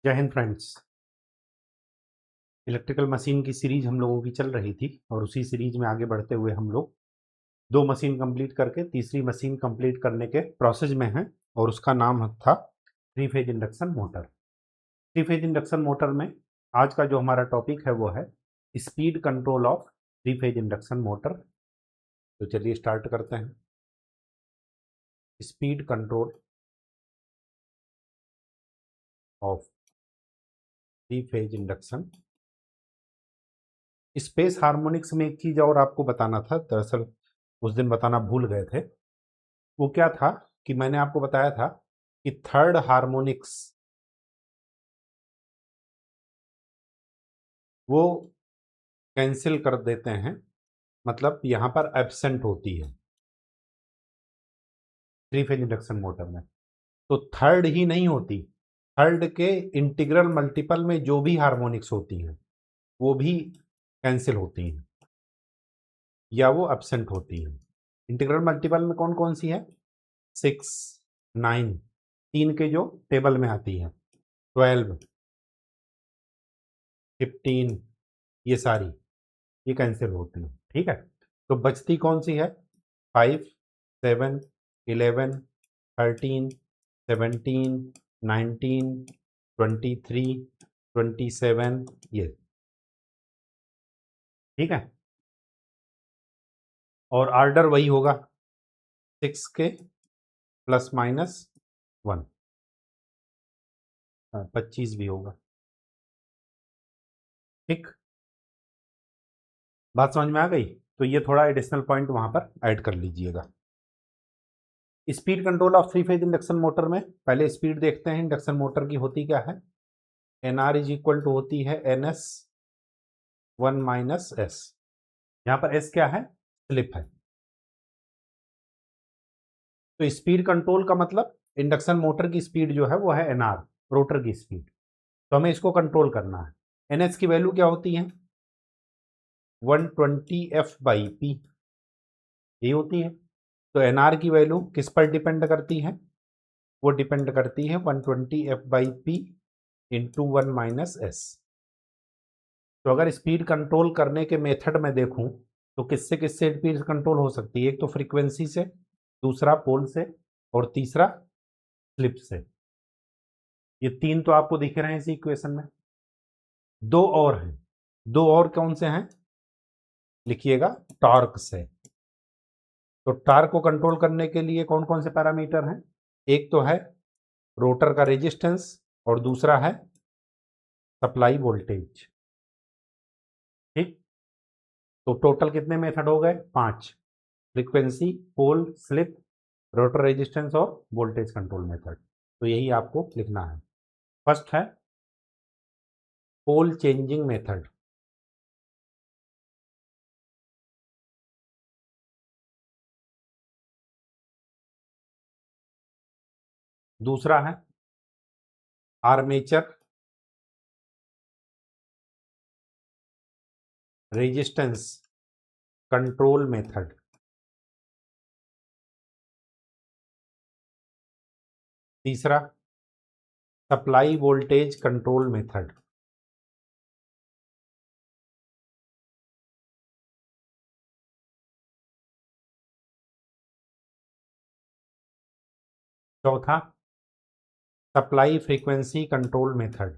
जय Hind friends. Electrical machine की series हम लोगों की चल रही थी और उसी सीरीज में आगे बढ़ते हुए हम लोग दो मशीन कंप्लीट करके तीसरी मशीन कंप्लीट करने के प्रोसेस में हैं और उसका नाम था three phase induction motor. Three phase induction motor में आज का जो हमारा टॉपिक है वो है speed control of three phase induction motor. तो चलिए स्टार्ट करते हैं। Speed control of three phase induction. Space harmonics में एक चीज और आपको बताना था, दरअसल उस दिन बताना भूल गए थे। वो क्या था कि मैंने आपको बताया था कि थर्ड हार्मोनिक्स वो कैंसिल कर देते हैं, मतलब यहां पर एब्सेंट होती है थ्री फेज इंडक्शन मोटर में। तो थर्ड ही नहीं होती, थर्ड के इंटीग्रल मल्टीपल में जो भी हार्मोनिक्स होती हैं वो भी कैंसिल होती हैं या वो एब्सेंट होती हैं। इंटीग्रल मल्टीपल में कौन कौन सी है? 6, 9, तीन के जो टेबल में आती है, 12, 15, ये सारी ये कैंसिल होती है। ठीक है, तो बचती कौन सी है? 5, 7, 11, 13, 17, 19, 23, 27, ये। ठीक है, और ऑर्डर वही होगा 6 के प्लस माइनस 1, 25 भी होगा। ठीक, बात समझ में आ गई? तो ये थोड़ा एडिशनल पॉइंट वहां पर ऐड कर लीजिएगा। Speed control of three phase induction motor में पहले स्पीड देखते हैं इंडक्शन मोटर की होती क्या है। N R is equal to होती है एन एस 1 माइनस एस। यहां पर एस क्या है? स्लिप है। तो स्पीड कंट्रोल का मतलब इंडक्शन मोटर की स्पीड जो है वो है एन आर, रोटर की स्पीड। तो हमें इसको कंट्रोल करना है। एन एस की वैल्यू क्या होती है? 120 एफ बाई पी, ये होती है। तो एन आर की वैल्यू किस पर डिपेंड करती है? वो डिपेंड करती है 120 F by P into 1 minus S. तो अगर स्पीड कंट्रोल करने के मेथड में देखूं तो किससे किससे स्पीड कंट्रोल हो सकती है? एक तो फ्रीक्वेंसी से, दूसरा पोल से, और तीसरा स्लिप से। ये तीन तो आपको दिख रहे हैं इस इक्वेशन में। दो और हैं, दो और कौन से हैं? लिखिएगा, टॉर्क से। तो टॉर्क को कंट्रोल करने के लिए कौन कौन से पैरामीटर हैं? एक तो है रोटर का रेजिस्टेंस और दूसरा है सप्लाई वोल्टेज। ठीक, तो टोटल कितने मेथड हो गए? 5। फ्रीक्वेंसी, पोल, स्लिप, रोटर रेजिस्टेंस और वोल्टेज कंट्रोल मेथड। तो यही आपको लिखना है। फर्स्ट है पोल चेंजिंग मेथड। दूसरा है आर्मेचर रेजिस्टेंस कंट्रोल मेथड। तीसरा सप्लाई वोल्टेज कंट्रोल मेथड। चौथा सप्लाई फ्रीक्वेंसी कंट्रोल मेथड।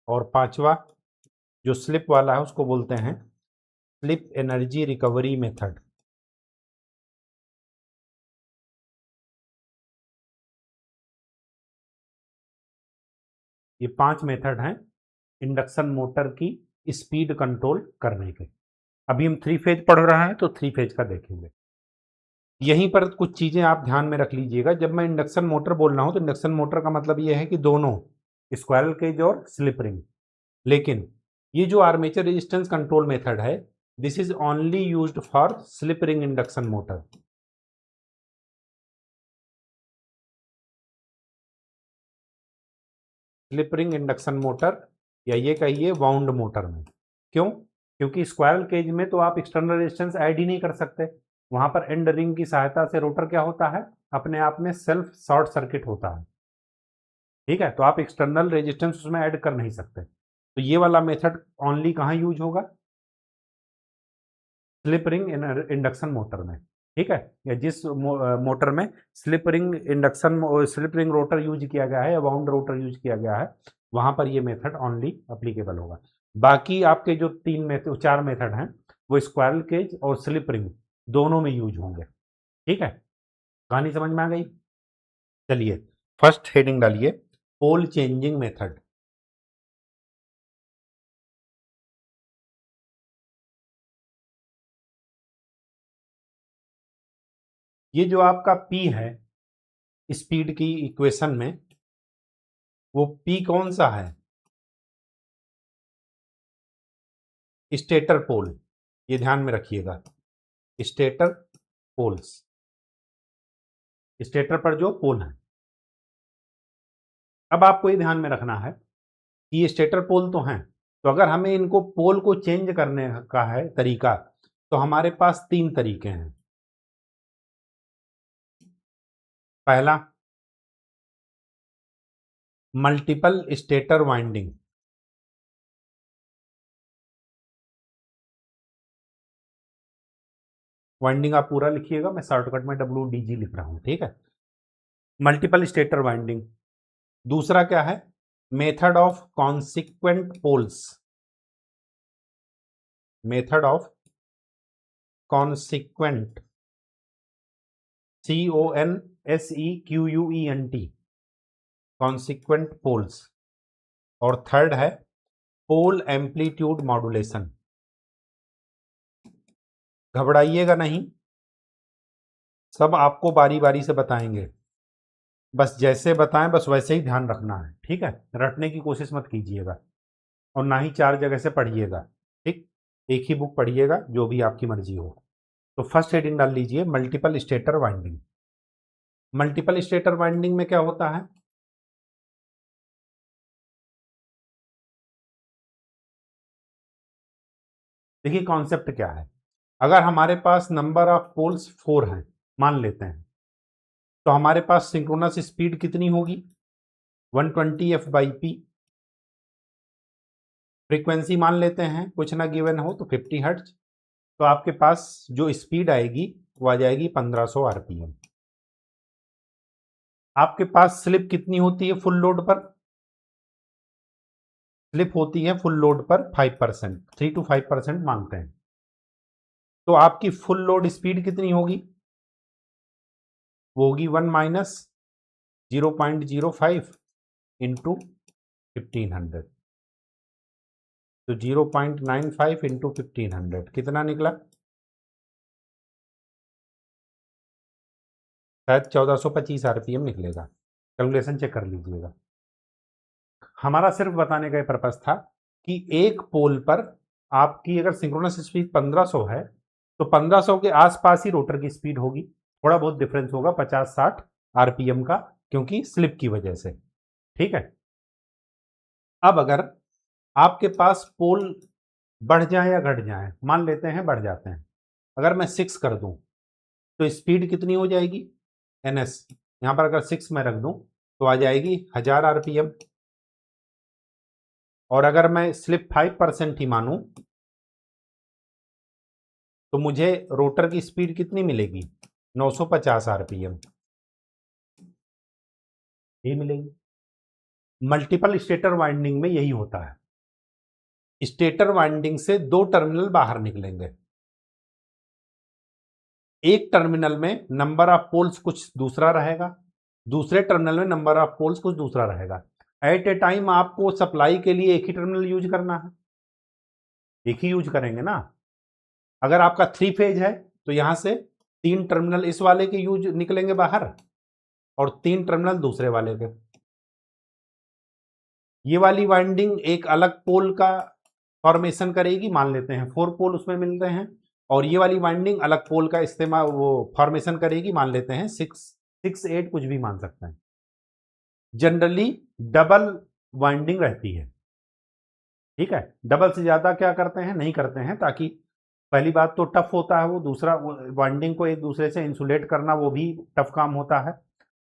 और पांचवा जो स्लिप वाला है उसको बोलते हैं स्लिप एनर्जी रिकवरी मेथड। ये 5 मेथड हैं इंडक्शन मोटर की स्पीड कंट्रोल करने के। अभी हम थ्री फेज पढ़ रहे हैं तो थ्री फेज का देखेंगे। यहीं पर कुछ चीजें आप ध्यान में रख लीजिएगा। जब मैं इंडक्शन मोटर बोल रहा हूं तो इंडक्शन मोटर का मतलब यह है कि दोनों स्क्वायरल केज और स्लिप रिंग। लेकिन ये जो आर्मेचर रेजिस्टेंस कंट्रोल मेथड है, this is only used for slip ring induction motor. Slip ring induction motor या ये कहिए वाउंड मोटर में। क्यों? क्योंकि स्क्वायरल केज में तो आप एक्सटर्नल रेजिस्टेंस ऐड ही नहीं कर सकते। वहां पर एंड रिंग की सहायता से रोटर क्या होता है, अपने आप में सेल्फ शॉर्ट सर्किट होता है। ठीक है, तो आप एक्सटर्नल रेजिस्टेंस उसमें ऐड कर नहीं सकते। तो ये वाला मेथड ओनली कहाँ यूज होगा, स्लिप रिंग इंडक्शन मोटर में। ठीक है, या जिस मोटर में slip ring induction slip ring rotor use किया गया है या वाउंड रोटर यूज किया गया है, वहां पर ये मेथड ओनली अप्लीकेबल होगा। बाकी आपके जो 4 मेथड हैं वो स्क्वायरल केज और स्लिप रिंग दोनों में यूज होंगे। ठीक है, कहानी समझ में आ गई। चलिए फर्स्ट हेडिंग डालिए, पोल चेंजिंग मेथड। ये जो आपका P है स्पीड की इक्वेशन में, वो P कौन सा है, स्टेटर पोल। ये ध्यान में रखिएगा, स्टेटर पोल्स, स्टेटर पर जो पोल है। अब आपको ये ध्यान में रखना है कि ये स्टेटर पोल तो हैं, तो अगर हमें इनको पोल को चेंज करने का है तरीका, तो हमारे पास 3 तरीके हैं। पहला, मल्टीपल स्टेटर वाइंडिंग। वाइंडिंग आप पूरा लिखिएगा, मैं शॉर्टकट में WDG लिख रहा हूं। ठीक है, मल्टीपल स्टेटर वाइंडिंग। दूसरा क्या है, method of consequent poles, method of consequent, CONSEQUENT, consequent poles. और थर्ड है पोल एम्पलीट्यूड मॉड्यूलेशन। घबराइएगा नहीं, सब आपको बारी बारी से बताएंगे, बस जैसे बताएं बस वैसे ही ध्यान रखना है। ठीक है, रटने की कोशिश मत कीजिएगा और ना ही 4 जगह से पढ़िएगा। ठीक, एक ही बुक पढ़िएगा, जो भी आपकी मर्जी हो। तो फर्स्ट हेडिंग डाल लीजिए, multiple stator winding. Multiple stator winding में क्या होता है, देखिए कॉन्सेप्ट क्या है। अगर हमारे पास नंबर ऑफ पोल्स 4 हैं, मान लेते हैं, तो हमारे पास सिंक्रोनस स्पीड कितनी होगी, 120 f/p। फ्रीक्वेंसी मान लेते हैं कुछ ना गिवन हो तो 50 हर्ट्ज। तो आपके पास जो स्पीड आएगी वो आ जाएगी 1500 RPM। आपके पास स्लिप कितनी होती है फुल लोड पर, स्लिप होती है फुल लोड पर 5%, 3 to 5% मांगते हैं। तो आपकी फुल लोड स्पीड कितनी होगी, वो होगी 1 माइनस 0.05 इंटू 1500। तो 0.95 इंटू 1500 कितना निकला, शायद 1425 RPM निकलेगा। कैलकुलेशन चेक कर लीजिएगा। हमारा सिर्फ बताने का पर्पस था कि एक पोल पर आपकी अगर सिंक्रोनस स्पीड 1500 है, तो 1500 के आसपास ही रोटर की स्पीड होगी। थोड़ा बहुत डिफरेंस होगा 50-60 RPM का, क्योंकि स्लिप की वजह से। ठीक है, अब अगर आपके पास पोल बढ़ जाए या घट जाए, मान लेते हैं बढ़ जाते हैं, अगर मैं 6 कर दूं तो स्पीड कितनी हो जाएगी, NS। यहां पर अगर 6 में रख दूं तो आ जाएगी 1000 RPM। और अगर मैं स्लिप 5% ही मानूं तो मुझे रोटर की स्पीड कितनी मिलेगी, 950 RPM ये मिलेगी। मल्टीपल स्टेटर वाइंडिंग में यही होता है, स्टेटर वाइंडिंग से 2 टर्मिनल बाहर निकलेंगे। एक टर्मिनल में नंबर ऑफ पोल्स कुछ दूसरा रहेगा, दूसरे टर्मिनल में नंबर ऑफ पोल्स कुछ दूसरा रहेगा। एट ए टाइम आपको सप्लाई के लिए एक ही टर्मिनल यूज करना है, एक ही यूज करेंगे ना। अगर आपका 3 फेज है तो यहां से 3 टर्मिनल इस वाले के यूज निकलेंगे बाहर और 3 टर्मिनल दूसरे वाले के। ये वाली वाइंडिंग एक अलग पोल का फॉर्मेशन करेगी, मान लेते हैं 4 पोल उसमें मिल रहे हैं, और ये वाली वाइंडिंग अलग पोल का इस्तेमाल वो फॉर्मेशन करेगी, मान लेते हैं 6-8 कुछ भी मान सकते हैं। जनरली डबल वाइंडिंग रहती है। ठीक है, डबल से ज्यादा क्या करते हैं, नहीं करते हैं, ताकि पहली बात तो टफ होता है वो, दूसरा वाइंडिंग को एक दूसरे से इंसुलेट करना वो भी टफ काम होता है।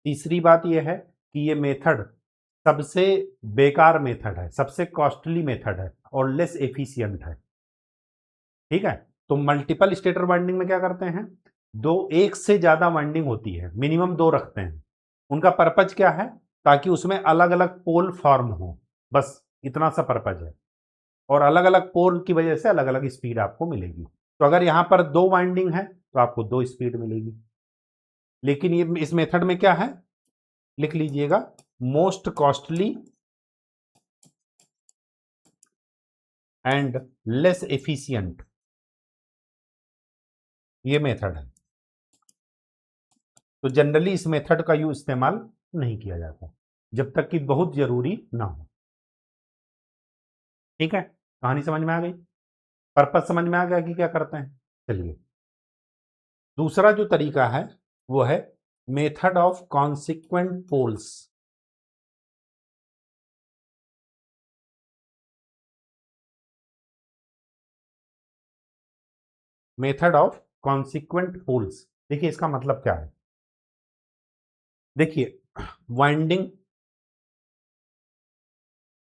तीसरी बात ये है कि ये मेथड सबसे बेकार मेथड है, सबसे कॉस्टली मेथड है और लेस एफिशिएंट है। ठीक है, तो मल्टीपल स्टेटर वाइंडिंग में क्या करते हैं, एक से ज्यादा वाइंडिंग होती है, मिनिमम 2 रखते हैं। उनका पर्पज क्या है, ताकि उसमें अलग अलग पोल फॉर्म हो, बस इतना सा पर्पज है। और अलग अलग पोल की वजह से अलग अलग स्पीड आपको मिलेगी। तो अगर यहां पर 2 वाइंडिंग है तो आपको 2 स्पीड मिलेगी। लेकिन ये इस मेथड में क्या है, लिख लीजिएगा, most costly and less efficient, ये मेथड है। तो जनरली इस मेथड का यूज इस्तेमाल नहीं किया जाता जब तक कि बहुत जरूरी ना हो। ठीक है, कहानी समझ में आ गई, पर्पस समझ में आ गया कि क्या करते हैं। चलिए, दूसरा जो तरीका है वो है method of consequent poles. Method of consequent poles, देखिए इसका मतलब क्या है। देखिए, वाइंडिंग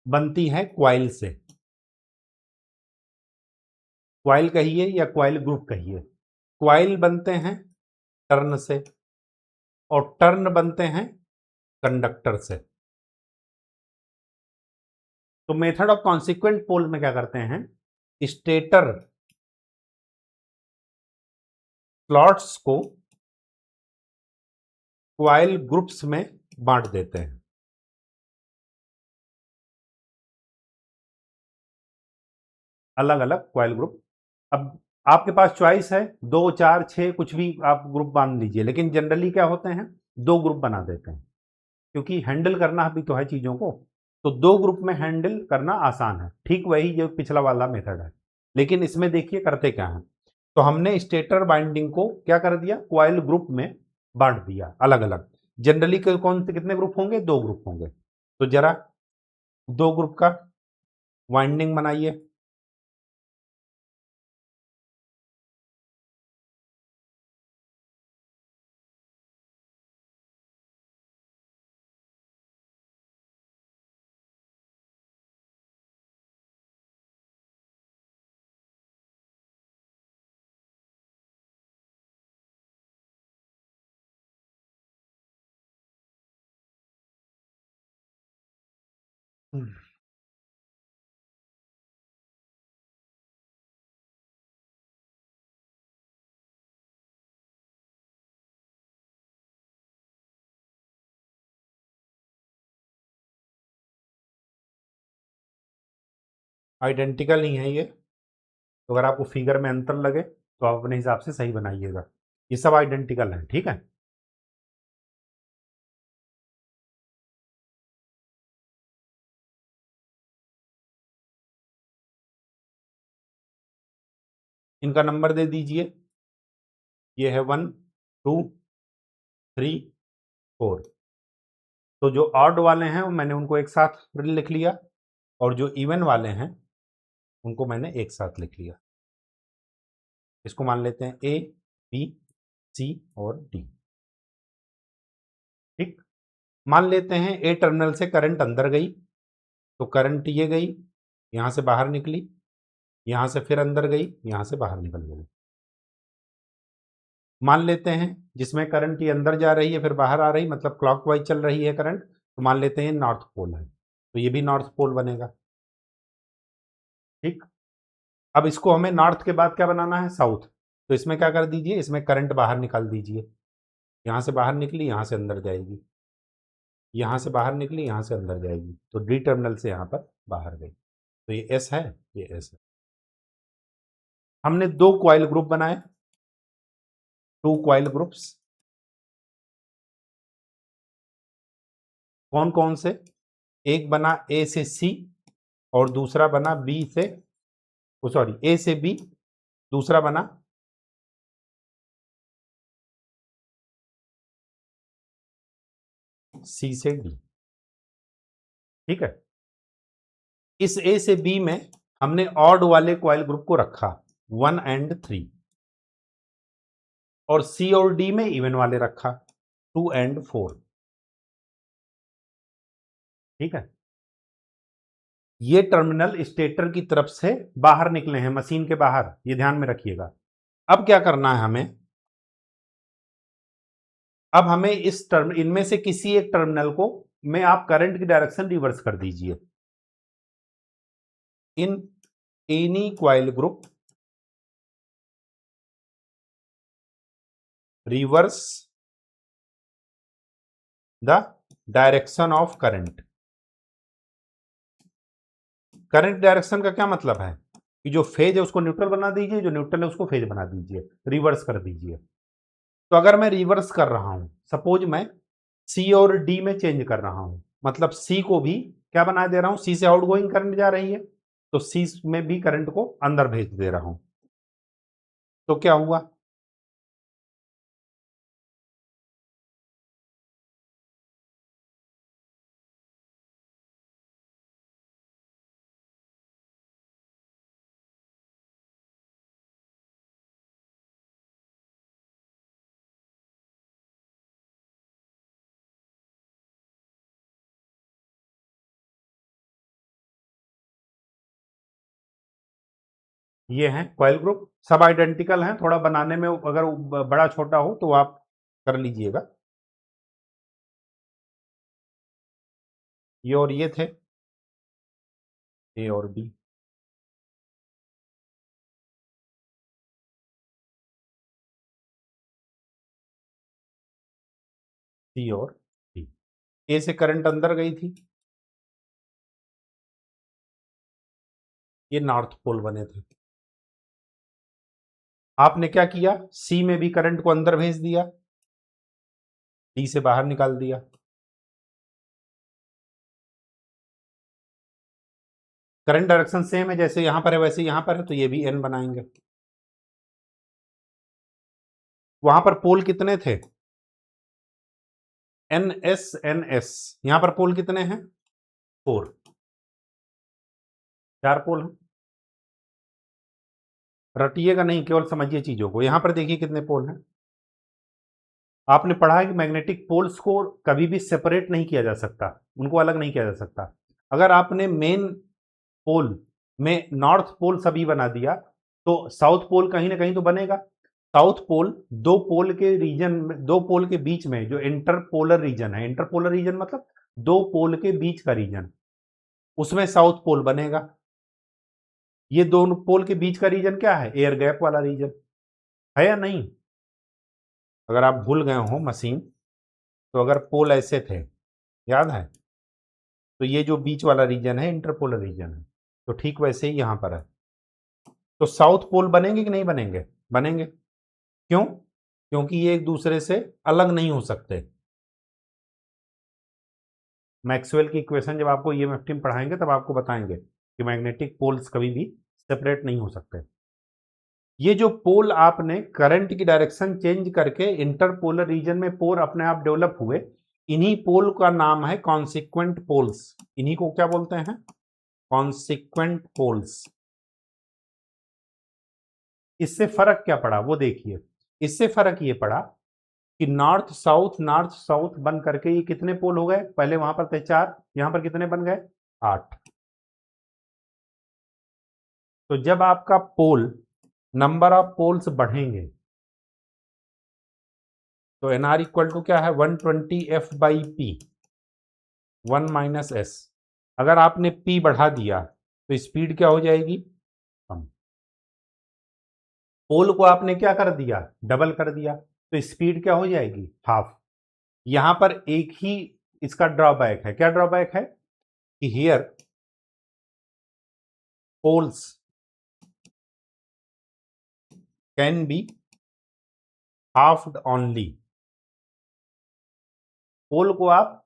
बनती है क्वाइल से, क्वाइल कहिए या क्वाइल ग्रुप कहिए। क्वाइल बनते हैं टर्न से और टर्न बनते हैं कंडक्टर से। तो मेथड ऑफ कॉन्सिक्वेंट पोल में क्या करते हैं, स्टेटर स्लॉट्स को क्वाइल ग्रुप्स में बांट देते हैं। अलग अलग क्वाइल ग्रुप। अब आपके पास चॉइस है 2, 4, 6 कुछ भी आप ग्रुप बांध लीजिए, लेकिन जनरली क्या होते हैं, 2 ग्रुप बना देते हैं, क्योंकि हैंडल करना भी तो है चीजों को। तो 2 ग्रुप में हैंडल करना आसान है, ठीक वही जो पिछला वाला मेथड है। लेकिन इसमें देखिए करते क्या है, तो हमने स्टेटर बाइंडिंग को क्या कर दिया, क्वाइल ग्रुप में बांट दिया अलग अलग। जनरली कौन से कितने ग्रुप होंगे, 2 ग्रुप होंगे। तो जरा 2 ग्रुप का वाइंडिंग बनाइए। आइडेंटिकल ही है ये, तो अगर आपको फिगर में अंतर लगे तो आप अपने हिसाब से सही बनाइएगा। ये सब आइडेंटिकल है, ठीक है। इनका नंबर दे दीजिए, ये है 1, 2, 3, 4। तो जो ऑड वाले हैं मैंने उनको एक साथ लिख लिया, और जो इवन वाले हैं उनको मैंने एक साथ लिख लिया। इसको मान लेते हैं ए, बी, सी और डी। ठीक, मान लेते हैं ए टर्मिनल से करंट अंदर गई, तो करंट ये गई, यहां से बाहर निकली, यहां से फिर अंदर गई, यहां से बाहर निकल गई। मान लेते हैं जिसमें करंट ये अंदर जा रही है फिर बाहर आ रही, मतलब क्लॉकवाइज चल रही है करंट, तो मान लेते हैं नॉर्थ पोल है, तो ये भी नॉर्थ पोल बनेगा। ठीक, अब इसको हमें नॉर्थ के बाद क्या बनाना है, साउथ। तो इसमें क्या कर दीजिए, इसमें करंट बाहर निकाल दीजिए। यहां से बाहर निकली, यहां से अंदर जाएगी, यहां से बाहर निकली, यहां से अंदर जाएगी, तो डी टर्मिनल से यहां पर बाहर गई। तो ये एस है, ये एस है। हमने 2 क्वाइल ग्रुप बनाए, 2 क्वाइल ग्रुप्स। कौन कौन से, एक बना ए से सी और दूसरा बना बी से, सॉरी ए से बी, दूसरा बना सी से डी। ठीक है, इस ए से बी में हमने ऑड वाले क्वाइल ग्रुप को रखा, 1 एंड 3, और सी और डी में इवन वाले रखा 2 एंड 4। ठीक है, ये टर्मिनल स्टेटर की तरफ से बाहर निकले हैं, मशीन के बाहर, ये ध्यान में रखिएगा। अब क्या करना है हमें, अब हमें इनमें से किसी एक टर्मिनल को में आप करंट की डायरेक्शन रिवर्स कर दीजिए। In any coil group reverse the direction of current. Current direction का क्या मतलब है कि जो फेज है उसको न्यूट्रल बना दीजिए, जो न्यूट्रल है उसको फेज बना दीजिए, रिवर्स कर दीजिए। तो अगर मैं रिवर्स कर रहा हूं, सपोज मैं सी और डी में चेंज कर रहा हूं, मतलब सी को भी क्या बना दे रहा हूं, सी से आउटगोइंग करंट जा रही है, तो सी में भी करंट को अंदर भेज दे रहा हूं, तो क्या हुआ, ये हैं कॉइल ग्रुप, सब आइडेंटिकल हैं, थोड़ा बनाने में अगर बड़ा छोटा हो तो आप कर लीजिएगा। ये और ये थे, ए और बी, सी और डी। ए से करंट अंदर गई थी, ये नॉर्थ पोल बने थे। आपने क्या किया, सी में भी करंट को अंदर भेज दिया, डी से बाहर निकाल दिया। करंट डायरेक्शन सेम है, जैसे यहां पर है वैसे यहां पर है, तो ये भी एन बनाएंगे। वहां पर पोल कितने थे, एन एस एन एस, यहां पर पोल कितने हैं, 4, 4 पोल हैं। रटिएगा नहीं, केवल समझिए चीजों को। यहां पर देखिए कितने पोल हैं। आपने पढ़ा है कि मैग्नेटिक पोल्स को कभी भी सेपरेट नहीं किया जा सकता, उनको अलग नहीं किया जा सकता। अगर आपने मेन पोल में नॉर्थ पोल सभी बना दिया तो साउथ पोल कहीं ना कहीं तो बनेगा। साउथ पोल दो पोल के रीजन में, दो पोल के बीच में जो इंटरपोलर रीजन है, इंटरपोलर रीजन मतलब दो पोल के बीच का रीजन, उसमें साउथ पोल बनेगा। ये दोनों पोल के बीच का रीजन क्या है, एयर गैप वाला रीजन है या नहीं। अगर आप भूल गए हो मशीन, तो अगर पोल ऐसे थे, याद है, तो ये जो बीच वाला रीजन है इंटरपोलर रीजन है, तो ठीक वैसे ही यहां पर है। तो साउथ पोल बनेंगे कि नहीं बनेंगे, बनेंगे। क्यों, क्योंकि ये एक दूसरे से अलग नहीं हो सकते। मैक्सवेल की इक्वेशन जब आपको ईएमएफ में पढ़ाएंगे तब आपको बताएंगे कि मैग्नेटिक पोल्स कभी भी सेपरेट नहीं हो सकते। ये जो पोल आपने करंट की डायरेक्शन चेंज करके इंटरपोलर रीजन में पोल अपने आप डेवलप हुए, इन्हीं पोल का नाम है कॉन्सिक्वेंट पोल्स। इन्हीं को क्या बोलते हैं, कॉन्सिक्वेंट पोल्स। इससे फर्क क्या पड़ा वो देखिए, इससे फर्क ये पड़ा कि नॉर्थ साउथ बन करके ये कितने पोल हो गए, पहले वहां पर थे 4, यहां पर कितने बन गए, 8। तो जब आपका पोल, नंबर ऑफ पोल्स बढ़ेंगे, तो एन आर इक्वल टू क्या है, 120F/P, 1 - S। अगर आपने P बढ़ा दिया तो स्पीड क्या हो जाएगी, कम। पोल को आपने क्या कर दिया, डबल कर दिया, तो स्पीड क्या हो जाएगी, हाफ। यहां पर एक ही इसका ड्रॉबैक है, क्या ड्रॉबैक है कि here poles can be halved only. Pole को आप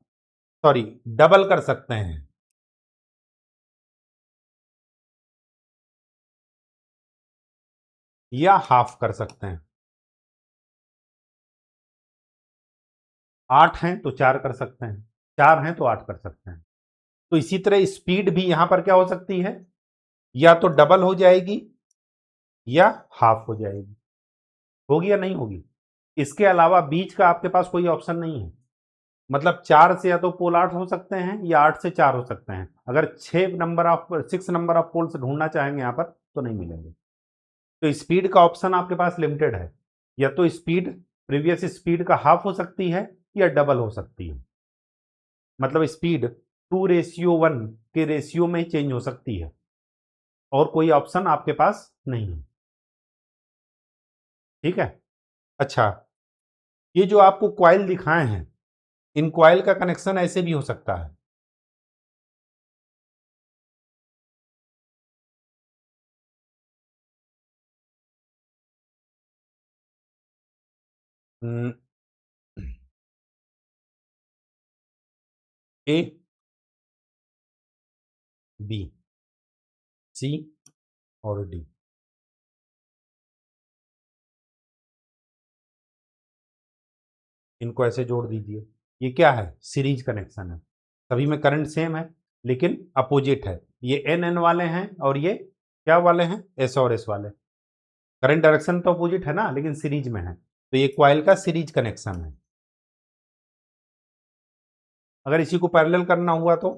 सॉरी डबल कर सकते हैं, या हाफ कर सकते हैं। 8 हैं तो 4 कर सकते हैं, 4 हैं तो 8 कर सकते हैं। तो इसी तरह स्पीड भी यहां पर क्या हो सकती है, या तो डबल हो जाएगी या हाफ हो जाएगी, होगी या नहीं होगी। इसके अलावा बीच का आपके पास कोई ऑप्शन नहीं है, मतलब 4 से या तो पोल 8 हो सकते हैं या 8 से 4 हो सकते हैं। अगर 6 नंबर ऑफ पोल्स ढूंढना चाहेंगे यहाँ पर तो नहीं मिलेंगे। तो स्पीड का ऑप्शन आपके पास लिमिटेड है, या तो स्पीड प्रीवियस स्पीड का हाफ हो सकती है या डबल हो सकती है, मतलब स्पीड 2:1 के रेशियो में चेंज हो सकती है, और कोई ऑप्शन आपके पास नहीं है। ठीक है। अच्छा, ये जो आपको कॉइल दिखाए हैं, इन कॉइल का कनेक्शन ऐसे भी हो सकता है। ए, बी, सी और डी। इनको ऐसे जोड़ दीजिए। ये क्या है? सीरीज कनेक्शन है। सभी में करंट सेम है लेकिन अपोजिट है। ये एन एन वाले हैं और ये क्या वाले हैं? एस और एस वाले। करंट डायरेक्शन तो अपोजिट है ना, लेकिन सीरीज में है, तो ये क्वाइल का सीरीज कनेक्शन है। अगर इसी को पैरेलल करना हुआ तो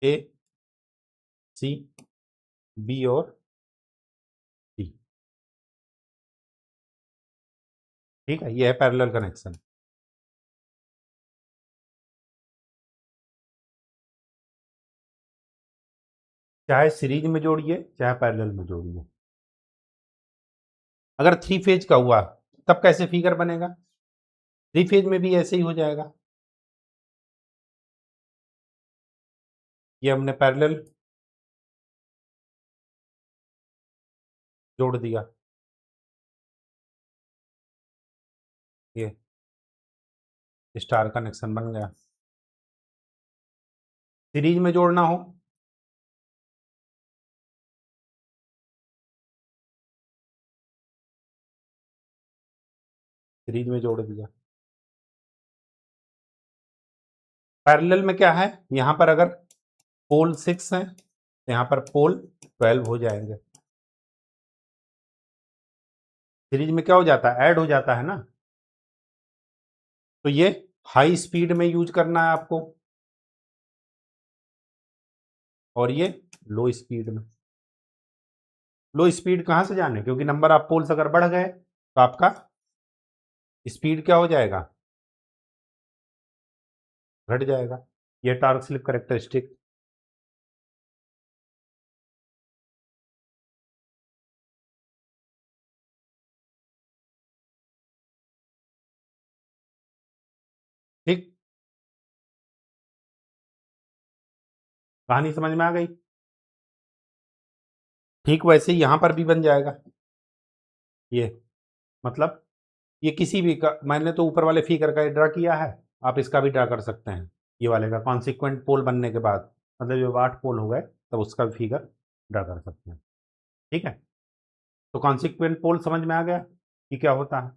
ए, सी, बी और डी। ठीक है, ये है पैरेलल कनेक्शन। चाहे सीरीज में जोड़िए चाहे पैरेलल में जोड़िए। अगर 3 फेज का हुआ तब कैसे फिगर बनेगा? 3 फेज में भी ऐसे ही हो जाएगा। ये हमने पैरेलल जोड़ दिया, ये स्टार कनेक्शन बन गया। सीरीज में जोड़ना हो सीरीज में जोड़ दिया। पैरेलल में क्या है, यहां पर अगर पोल 6 है तो यहां पर पोल 12 हो जाएंगे। सीरीज में क्या हो जाता है? ऐड हो जाता है ना। तो ये हाई स्पीड में यूज करना है आपको, और ये लो स्पीड में। लो स्पीड कहां से जाने, क्योंकि नंबर ऑफ पोल्स अगर बढ़ गए तो आपका स्पीड क्या हो जाएगा? घट जाएगा। ये टॉर्क स्लिप कैरेक्टरिस्टिक। ठीक, कहानी समझ में आ गई। ठीक वैसे ही यहां पर भी बन जाएगा। ये मतलब ये किसी भी का, मैंने तो ऊपर वाले फिगर का ड्रा किया है, आप इसका भी ड्रा कर सकते हैं। ये वाले का कॉन्सिक्वेंट पोल बनने के बाद, मतलब जब 8 पोल हो गए तब उसका भी फिगर ड्रा कर सकते हैं। ठीक है, तो कॉन्सिक्वेंट पोल समझ में आ गया कि क्या होता है।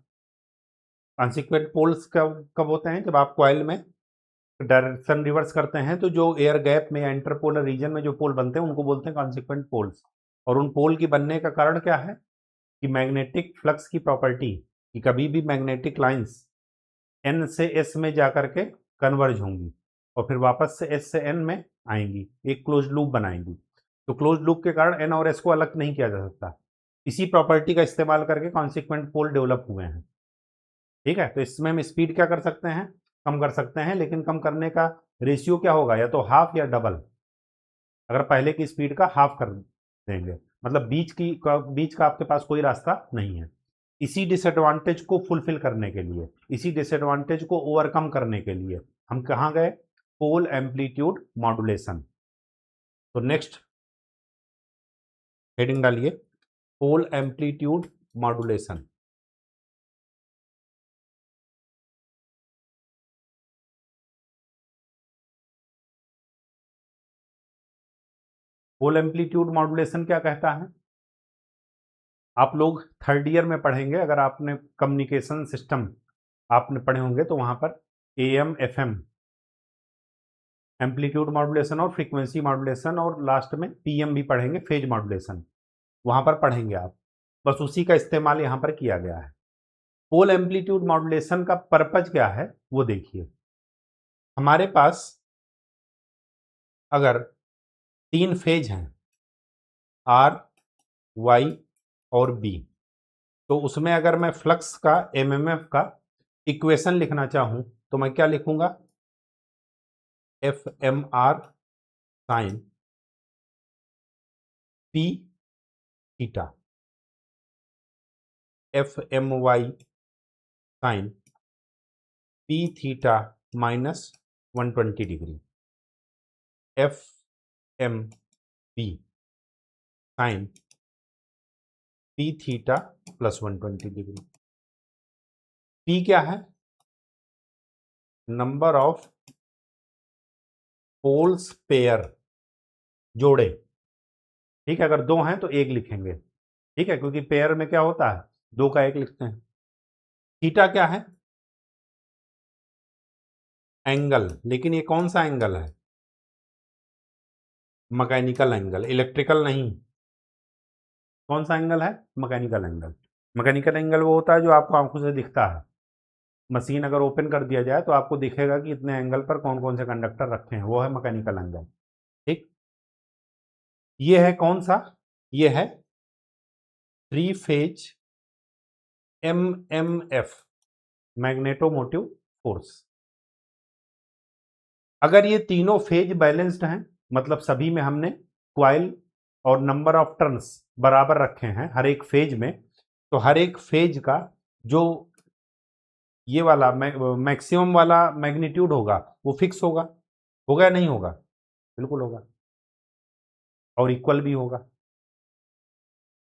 कॉन्सिक्वेंट पोल्स कब कब होते हैं? जब आप कॉइल में डायरेक्शन रिवर्स करते हैं तो जो एयर गैप में या इंटरपोलर रीजन में जो पोल बनते हैं उनको बोलते हैं कॉन्सिक्वेंट पोल्स। और उन पोल की बनने का कारण क्या है? कि मैग्नेटिक फ्लक्स की प्रॉपर्टी, कि कभी भी मैग्नेटिक लाइंस एन से एस में जाकर के कन्वर्ज होंगी और फिर वापस से एस से एन में आएंगी, एक क्लोज लूप बनाएंगी। तो क्लोज लूप के कारण एन और एस को अलग नहीं किया जा सकता। इसी प्रॉपर्टी का इस्तेमाल करके कॉन्सिक्वेंट पोल डेवलप हुए हैं। ठीक है, तो इसमें हम स्पीड क्या कर सकते हैं? कम कर सकते हैं, लेकिन कम करने का रेशियो क्या होगा? या तो हाफ या डबल। अगर पहले की स्पीड का हाफ कर देंगे, मतलब बीच का आपके पास कोई रास्ता नहीं है। इसी डिसएडवांटेज को फुलफिल करने के लिए, इसी डिसएडवांटेज को ओवरकम करने के लिए हम कहाँ गए? पोल एम्पलीट्यूड मॉड्यूलेशन। तो नेक्स्ट हेडिंग डालिए, पोल एम्पलीट्यूड मॉड्यूलेशन। पोल एम्पलीट्यूड मॉड्यूलेशन क्या कहता है? आप लोग थर्ड ईयर में पढ़ेंगे, अगर आपने कम्युनिकेशन सिस्टम आपने पढ़े होंगे तो वहां पर AM FM एम्पलीट्यूड मॉड्यूलेशन और फ्रीक्वेंसी मॉड्यूलेशन, और लास्ट में PM भी पढ़ेंगे, फेज मॉड्यूलेशन, वहां पर पढ़ेंगे आप। बस उसी का इस्तेमाल यहां पर किया गया है। पोल एम्पलीट्यूड मॉड्यूलेशन का पर्पज क्या है वो देखिए। हमारे पास अगर 3 फेज हैं, R, Y और B, तो उसमें अगर मैं फ्लक्स का, MMF का इक्वेशन लिखना चाहूं तो मैं क्या लिखूंगा? FMR sine P theta, FMY sine P theta minus 120 degree, FMB sine P theta plus 120 degree. P क्या है? नंबर ऑफ पोल्स पेयर, जोड़े। ठीक है, अगर 2 हैं तो 1 लिखेंगे, ठीक है, क्योंकि पेयर में क्या होता है, 2 का 1 लिखते हैं। थीटा क्या है? एंगल, लेकिन ये कौन सा एंगल है? मैकेनिकल एंगल, इलेक्ट्रिकल नहीं। कौन सा एंगल है? Mechanical angle. मैकेनिकल एंगल वो होता है जो आपको आंखों से दिखता है। मशीन अगर ओपन कर दिया जाए तो आपको दिखेगा कि इतने एंगल पर कौन कौन से कंडक्टर रखे हैं, वो है मैकेनिकल एंगल। ठीक, ये है कौन सा? ये है 3 फेज MMF, मैग्नेटोमोटिव फोर्स। अगर ये तीनों फेज बैलेंस्ड हैं, मतलब सभी में हमने क्वाइल और नंबर ऑफ टर्न्स बराबर रखे हैं हर एक फेज में, तो हर एक फेज का जो ये वाला मैक्सिमम वाला मैग्नीट्यूड होगा वो फिक्स होगा। होगा या नहीं होगा? बिल्कुल होगा, और इक्वल भी होगा।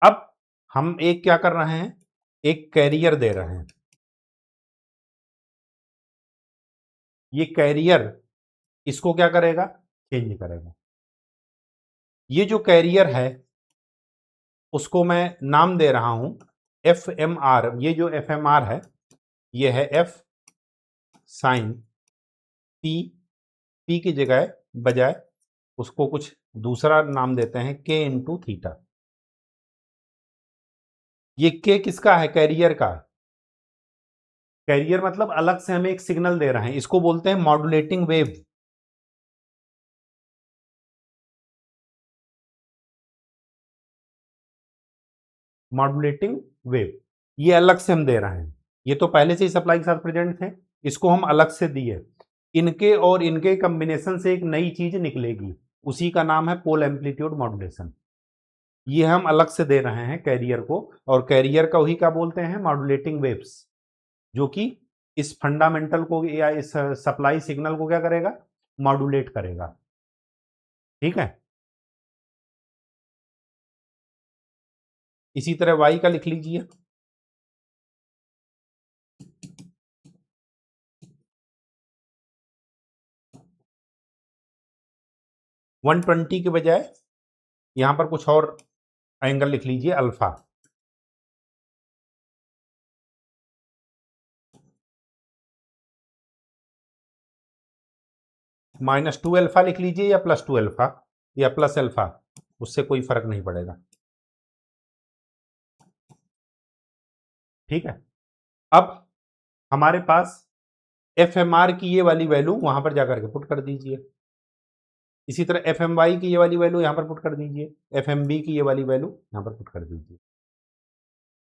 अब हम एक क्या कर रहे हैं, एक कैरियर दे रहे हैं। ये कैरियर इसको क्या करेगा? चेंज करेगा। ये जो कैरियर है उसको मैं नाम दे रहा हूं FMR। ये जो FMR है ये है F साइन P, P की जगह बजाय उसको कुछ दूसरा नाम देते हैं K इंटू थीटा। ये K किसका है? कैरियर का। कैरियर मतलब अलग से हमें एक सिग्नल दे रहे हैं, इसको बोलते हैं मॉड्यूलेटिंग वेव। मॉड्यूलेटिंग वेव, ये अलग से हम दे रहे हैं। ये तो पहले से ही सप्लाई के साथ प्रेजेंट थे, इसको हम अलग से दिए। इनके और इनके कॉम्बिनेशन से एक नई चीज निकलेगी, उसी का नाम है पोल एम्पलीट्यूड मॉड्यूलेशन। ये हम अलग से दे रहे हैं कैरियर को, और कैरियर का वही क्या बोलते हैं? मॉड्यूलेटिंग वेव्स, जो कि इस फंडामेंटल को या इस सप्लाई सिग्नल को क्या करेगा? मॉड्यूलेट करेगा। ठीक है, इसी तरह वाई का लिख लीजिए। 120 के बजाय यहां पर कुछ और एंगल लिख लीजिए, अल्फा। -2 अल्फा लिख लीजिए, या +2 अल्फा, या प्लस अल्फा, उससे कोई फर्क नहीं पड़ेगा। ठीक है, अब हमारे पास FMR की ये वाली वैल्यू वहां पर जाकर के पुट कर दीजिए। इसी तरह FMY की ये वाली वैल्यू यहां पर पुट कर दीजिए, FMB की ये वाली वैल्यू यहां पर पुट कर दीजिए।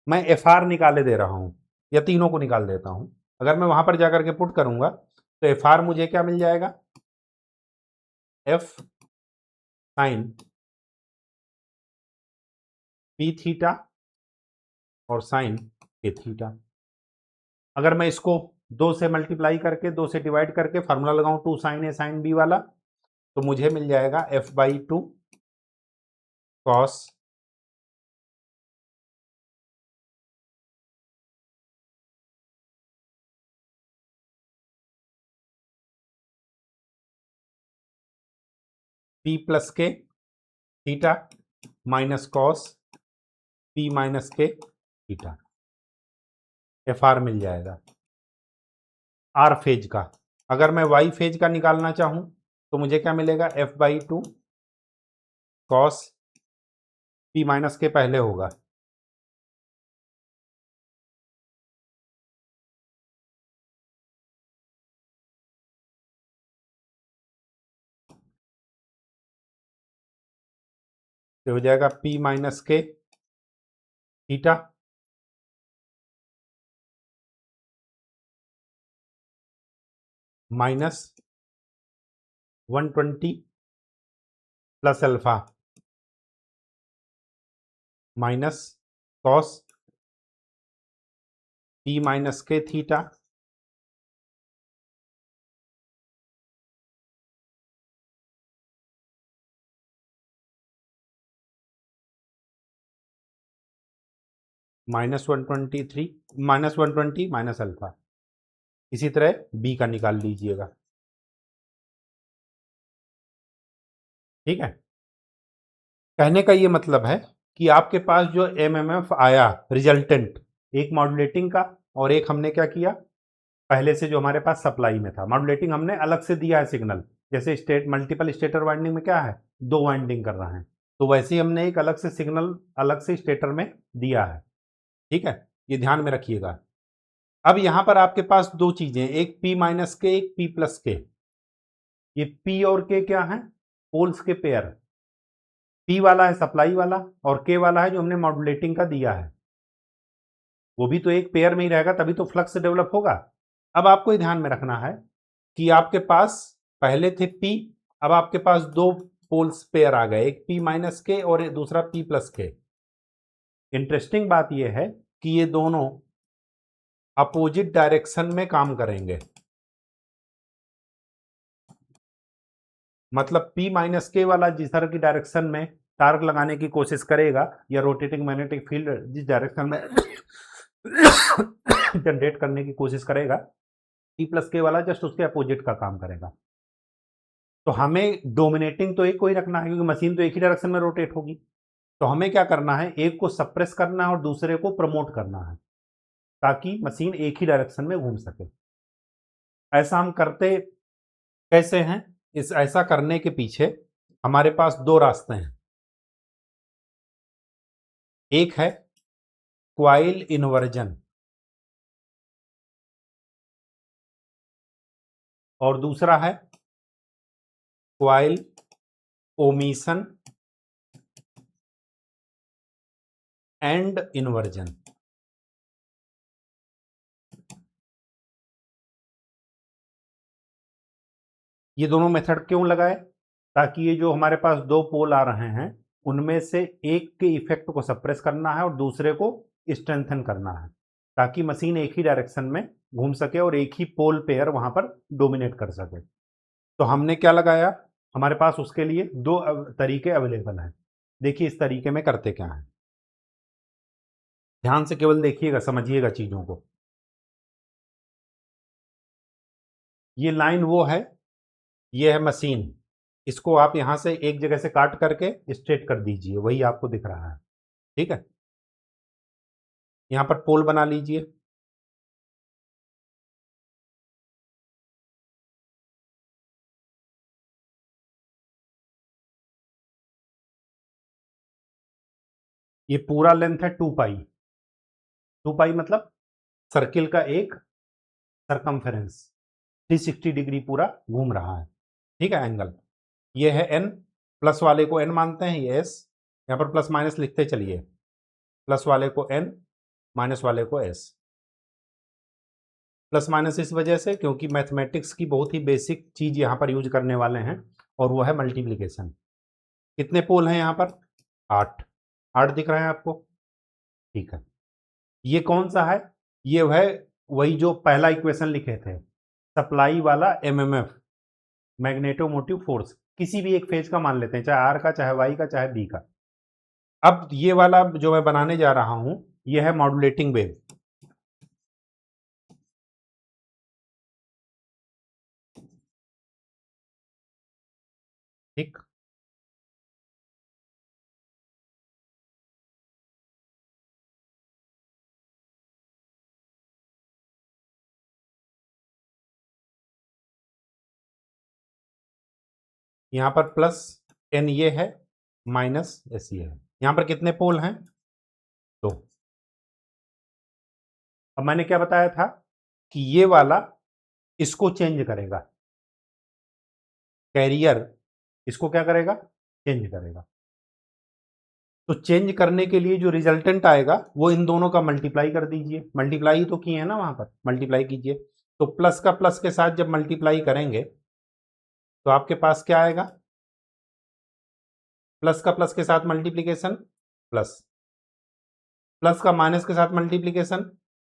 मैं FR निकाले दे रहा हूं, या तीनों को निकाल देता हूं। अगर मैं वहां पर जाकर के पुट करूंगा तो FR मुझे क्या मिल जाएगा? F साइन P थीटा और साइन K थीटा। अगर मैं इसको 2 से मल्टीप्लाई करके, 2 से डिवाइड करके फार्मूला लगाऊं 2 साइन ए साइन बी वाला, तो मुझे मिल जाएगा F/2 कॉस P प्लस के theta minus cos P minus के थीटा, एफ आर मिल जाएगा आर फेज का। अगर मैं वाई फेज का निकालना चाहूं तो मुझे क्या मिलेगा, F by two cos P minus के पहले होगा तो हो जाएगा पी माइनस के theta minus 120 plus alpha minus cos P minus के थीटा -123 -120 माइनस अल्फा। इसी तरह बी का निकाल लीजिएगा, ठीक है। कहने का ये मतलब है कि आपके पास जो एमएमएफ आया रिजल्टेंट, एक मॉड्यूलेटिंग का और एक हमने क्या किया पहले से जो हमारे पास सप्लाई में था। मॉड्यूलेटिंग हमने अलग से दिया है सिग्नल, जैसे स्टेट मल्टीपल स्टेटर वाइंडिंग में क्या है, दो वाइंडिंग कर रहे हैं, तो वैसे ही हमने एक अलग से सिग्नल अलग से स्टेटर में दिया है, ठीक है। ये ध्यान में रखिएगा। अब यहां पर आपके पास दो चीजें, एक पी माइनस के एक पी प्लस के। ये पी और के क्या है, पोल्स के पेयर। पी वाला है सप्लाई वाला और के वाला है जो हमने मॉड्यूलेटिंग का दिया है। वो भी तो एक पेयर में ही रहेगा तभी तो फ्लक्स डेवलप होगा। अब आपको ये ध्यान में रखना है कि आपके पास पहले थे पी, अब आपके पास दो पोल्स पेयर आ गए, एक पी माइनस के और एक दूसरा पी प्लस के। इंटरेस्टिंग बात यह है कि ये दोनों अपोजिट डायरेक्शन में काम करेंगे। मतलब पी माइनस के वाला जिस तरह की डायरेक्शन में टार्क लगाने की कोशिश करेगा या रोटेटिंग मैग्नेटिक फील्ड जिस डायरेक्शन में जनरेट करने की कोशिश करेगा, पी प्लस के वाला जस्ट उसके अपोजिट का काम करेगा। तो हमें डोमिनेटिंग तो एक को ही रखना है क्योंकि मशीन तो एक ही डायरेक्शन में रोटेट होगी। तो हमें क्या करना है, एक को सप्रेस करना है और दूसरे को प्रमोट करना है ताकि मशीन एक ही डायरेक्शन में घूम सके। ऐसा हम करते कैसे हैं, इस ऐसा करने के पीछे हमारे पास दो रास्ते हैं। एक है क्वाइल इन्वर्जन और दूसरा है क्वाइल ओमिशन एंड इन्वर्जन। ये दोनों मेथड क्यों लगाए, ताकि ये जो हमारे पास दो पोल आ रहे हैं उनमें से एक के इफेक्ट को सप्रेस करना है और दूसरे को स्ट्रेंथन करना है ताकि मशीन एक ही डायरेक्शन में घूम सके और एक ही पोल पेयर वहां पर डोमिनेट कर सके। तो हमने क्या लगाया, हमारे पास उसके लिए दो तरीके अवेलेबल हैं। देखिए इस तरीके में करते क्या है, ध्यान से केवल देखिएगा, समझिएगा चीजों को। ये लाइन वो है, ये है मशीन, इसको आप यहां से एक जगह से काट करके स्ट्रेट कर दीजिए, वही आपको दिख रहा है, ठीक है। यहां पर पोल बना लीजिए, ये पूरा लेंथ है 2 पाई। 2 पाई मतलब सर्किल का एक सरकमफेरेंस 360 डिग्री पूरा घूम रहा है, ठीक है, एंगल। ये है एन, प्लस वाले को एन मानते हैं, ये एस। यहां पर प्लस माइनस लिखते चलिए, प्लस वाले को एन माइनस वाले को एस। प्लस माइनस इस वजह से क्योंकि मैथमेटिक्स की बहुत ही बेसिक चीज यहां पर यूज करने वाले हैं और वो है मल्टीप्लीकेशन। कितने पोल हैं यहां पर, 8। 8 दिख रहे हैं आपको, ठीक है। ये कौन सा है, ये है वही जो पहला इक्वेशन लिखे थे, सप्लाई वाला एमएमएफ, मैग्नेटोमोटिव फोर्स, किसी भी एक फेज का मान लेते हैं, चाहे आर का चाहे वाई का चाहे बी का। अब ये वाला जो मैं बनाने जा रहा हूं ये है मॉड्यूलेटिंग वेव, ठीक। यहां पर प्लस एन ये है, माइनस एस ये है। यहां पर कितने पोल हैं? 2। अब मैंने क्या बताया था कि ये वाला इसको चेंज करेगा, कैरियर इसको क्या करेगा? चेंज करेगा। तो चेंज करने के लिए जो रिजल्टेंट आएगा वो इन दोनों का मल्टीप्लाई कर दीजिए। मल्टीप्लाई ही तो किए हैं ना, वहां पर मल्टीप्लाई कीजिए। तो प्लस का प्लस के साथ जब मल्टीप्लाई करेंगे तो आपके पास क्या आएगा? प्लस का प्लस के साथ मल्टीप्लीकेशन प्लस, प्लस का माइनस के साथ मल्टीप्लीकेशन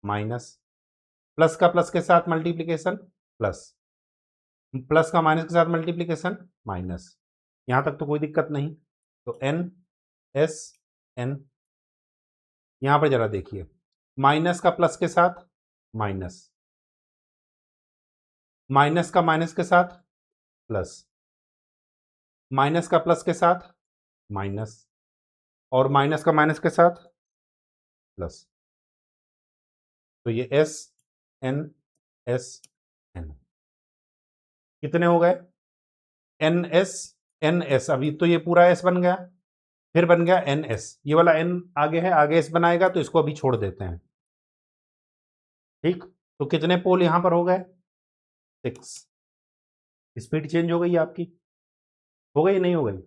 माइनस, प्लस का प्लस के साथ मल्टीप्लीकेशन प्लस, प्लस का माइनस के साथ मल्टीप्लीकेशन माइनस। यहां तक तो कोई दिक्कत नहीं। तो एन एस एन, यहां पर जरा देखिए, माइनस का प्लस के साथ माइनस, माइनस का माइनस के साथ प्लस, माइनस का प्लस के साथ माइनस, और माइनस का माइनस के साथ प्लस। तो ये एस एन एन कितने हो गए? एन एस, अभी तो ये पूरा एस बन गया, फिर बन गया एन एस। ये वाला एन आगे है, आगे एस बनाएगा, तो इसको अभी छोड़ देते हैं। ठीक, तो कितने पोल यहां पर हो गए? 6। स्पीड चेंज हो गई आपकी, हो गई नहीं हो गई?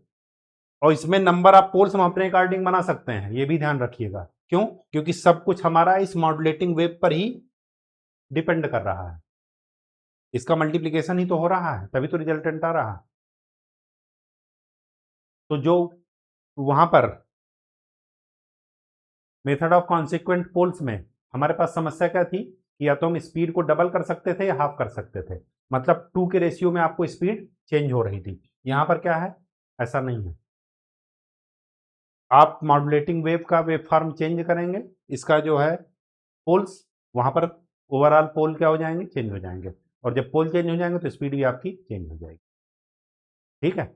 और इसमें नंबर ऑफ पोल्स हम अपने अकॉर्डिंग बना सकते हैं, ये भी ध्यान रखिएगा। क्यों? क्योंकि सब कुछ हमारा इस मॉड्यूलेटिंग वेव पर ही डिपेंड कर रहा है। इसका मल्टीप्लीकेशन ही तो हो रहा है, तभी तो रिजल्टेंट आ रहा है। तो जो वहां पर मेथड ऑफ कॉन्सिक्वेंट पोल्स में हमारे पास समस्या क्या थी कि या तो हम स्पीड को डबल कर सकते थे या हाफ कर सकते थे, मतलब 2 के रेशियो में आपको स्पीड चेंज हो रही थी। यहां पर क्या है? ऐसा नहीं है। आप मॉड्यूलेटिंग वेव का वेव फॉर्म चेंज करेंगे, इसका जो है पोल्स, वहां पर ओवरऑल पोल क्या हो जाएंगे? चेंज हो जाएंगे। और जब पोल चेंज हो जाएंगे तो स्पीड भी आपकी चेंज हो जाएगी। ठीक है,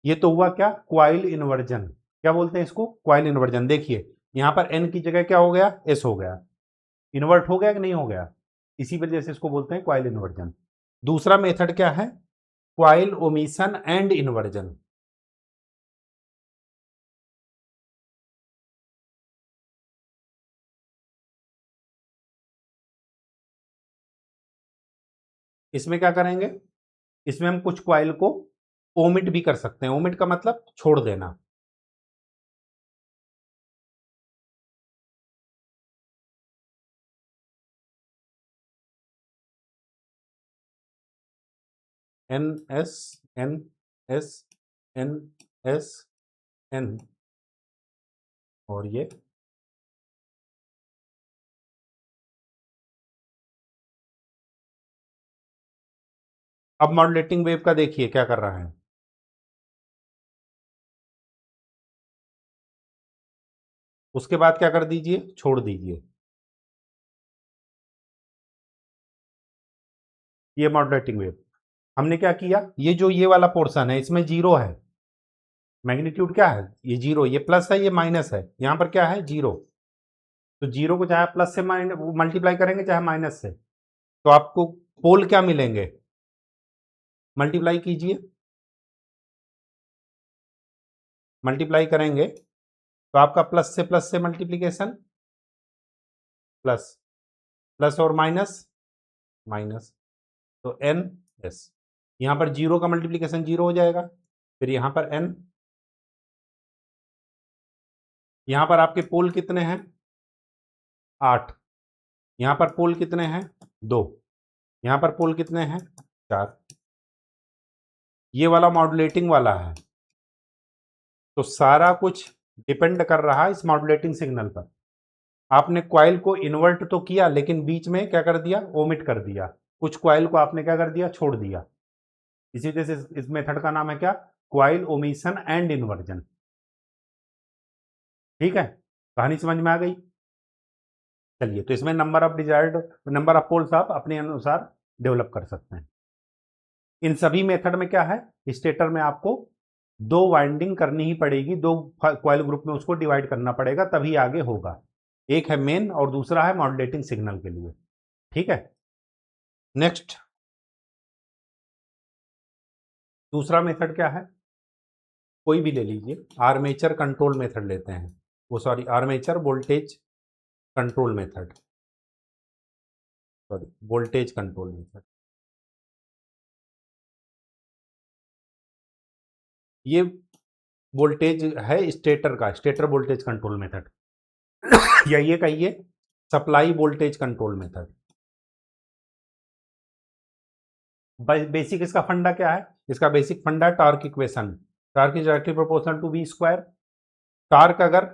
ये तो हुआ क्या? Coil inversion. क्या बोलते हैं इसको? Coil inversion. देखिए यहां पर एन की जगह क्या हो गया? एस हो गया। इन्वर्ट हो गया कि नहीं हो गया? इसी वजह से इसको बोलते हैं क्वाइल इन्वर्जन। दूसरा मेथड क्या है? Coil omission and inversion. इसमें क्या करेंगे? इसमें हम कुछ क्वाइल को ओमिट भी कर सकते हैं। ओमिट का मतलब छोड़ देना। N S N S N S N, और ये अब मॉड्यूलेटिंग वेव का देखिए क्या कर रहा है। उसके बाद क्या कर दीजिए? छोड़ दीजिए। ये मॉड्यूलेटिंग वेव, हमने क्या किया? ये जो ये वाला पोर्शन है इसमें जीरो है, मैग्नीट्यूड क्या है? ये जीरो, ये प्लस है, ये माइनस है, यहां पर क्या है? जीरो। तो जीरो को चाहे प्लस से मल्टीप्लाई करेंगे चाहे माइनस से, तो आपको पोल क्या मिलेंगे? मल्टीप्लाई कीजिए, मल्टीप्लाई करेंगे तो आपका प्लस से मल्टीप्लीकेशन प्लस, प्लस और माइनस माइनस, तो एन एस। यहां पर जीरो का मल्टीप्लीकेशन जीरो हो जाएगा, फिर यहां पर एन। यहां पर आपके पोल कितने हैं? 8। यहां पर पोल कितने हैं? 2। यहां पर पोल कितने हैं? 4। ये वाला मॉड्यूलेटिंग वाला है, तो सारा कुछ डिपेंड कर रहा है इस मॉड्यूलेटिंग सिग्नल पर। आपने क्वाइल को इन्वर्ट तो किया, लेकिन बीच में क्या कर दिया? ओमिट कर दिया। कुछ क्वाइल को आपने क्या कर दिया? छोड़ दिया। इसी वजह से इस मेथड का नाम है क्या? Coil omission and inversion. ठीक है, कहानी समझ में आ गई? चलिए, तो इसमें number of desired, number of poles आप अपने अनुसार डेवलप कर सकते हैं। इन सभी मेथड में क्या है? स्टेटर में आपको 2 वाइंडिंग करनी ही पड़ेगी, 2 कॉइल ग्रुप में उसको डिवाइड करना पड़ेगा, तभी आगे होगा। एक है मेन और दूसरा है मॉड्यूलेटिंग सिग्नल के लिए। ठीक है, नेक्स्ट दूसरा मेथड क्या है, कोई भी ले लीजिए, आर्मेचर कंट्रोल मेथड लेते हैं, वो sorry armature voltage control method, sorry voltage control method. ये वोल्टेज है स्टेटर का, स्टेटर वोल्टेज कंट्रोल मेथड या ये कहिए supply voltage control method. Basic इसका फंडा क्या है, इसका basic funda torque equation, torque is directly proportional to V square. Torque अगर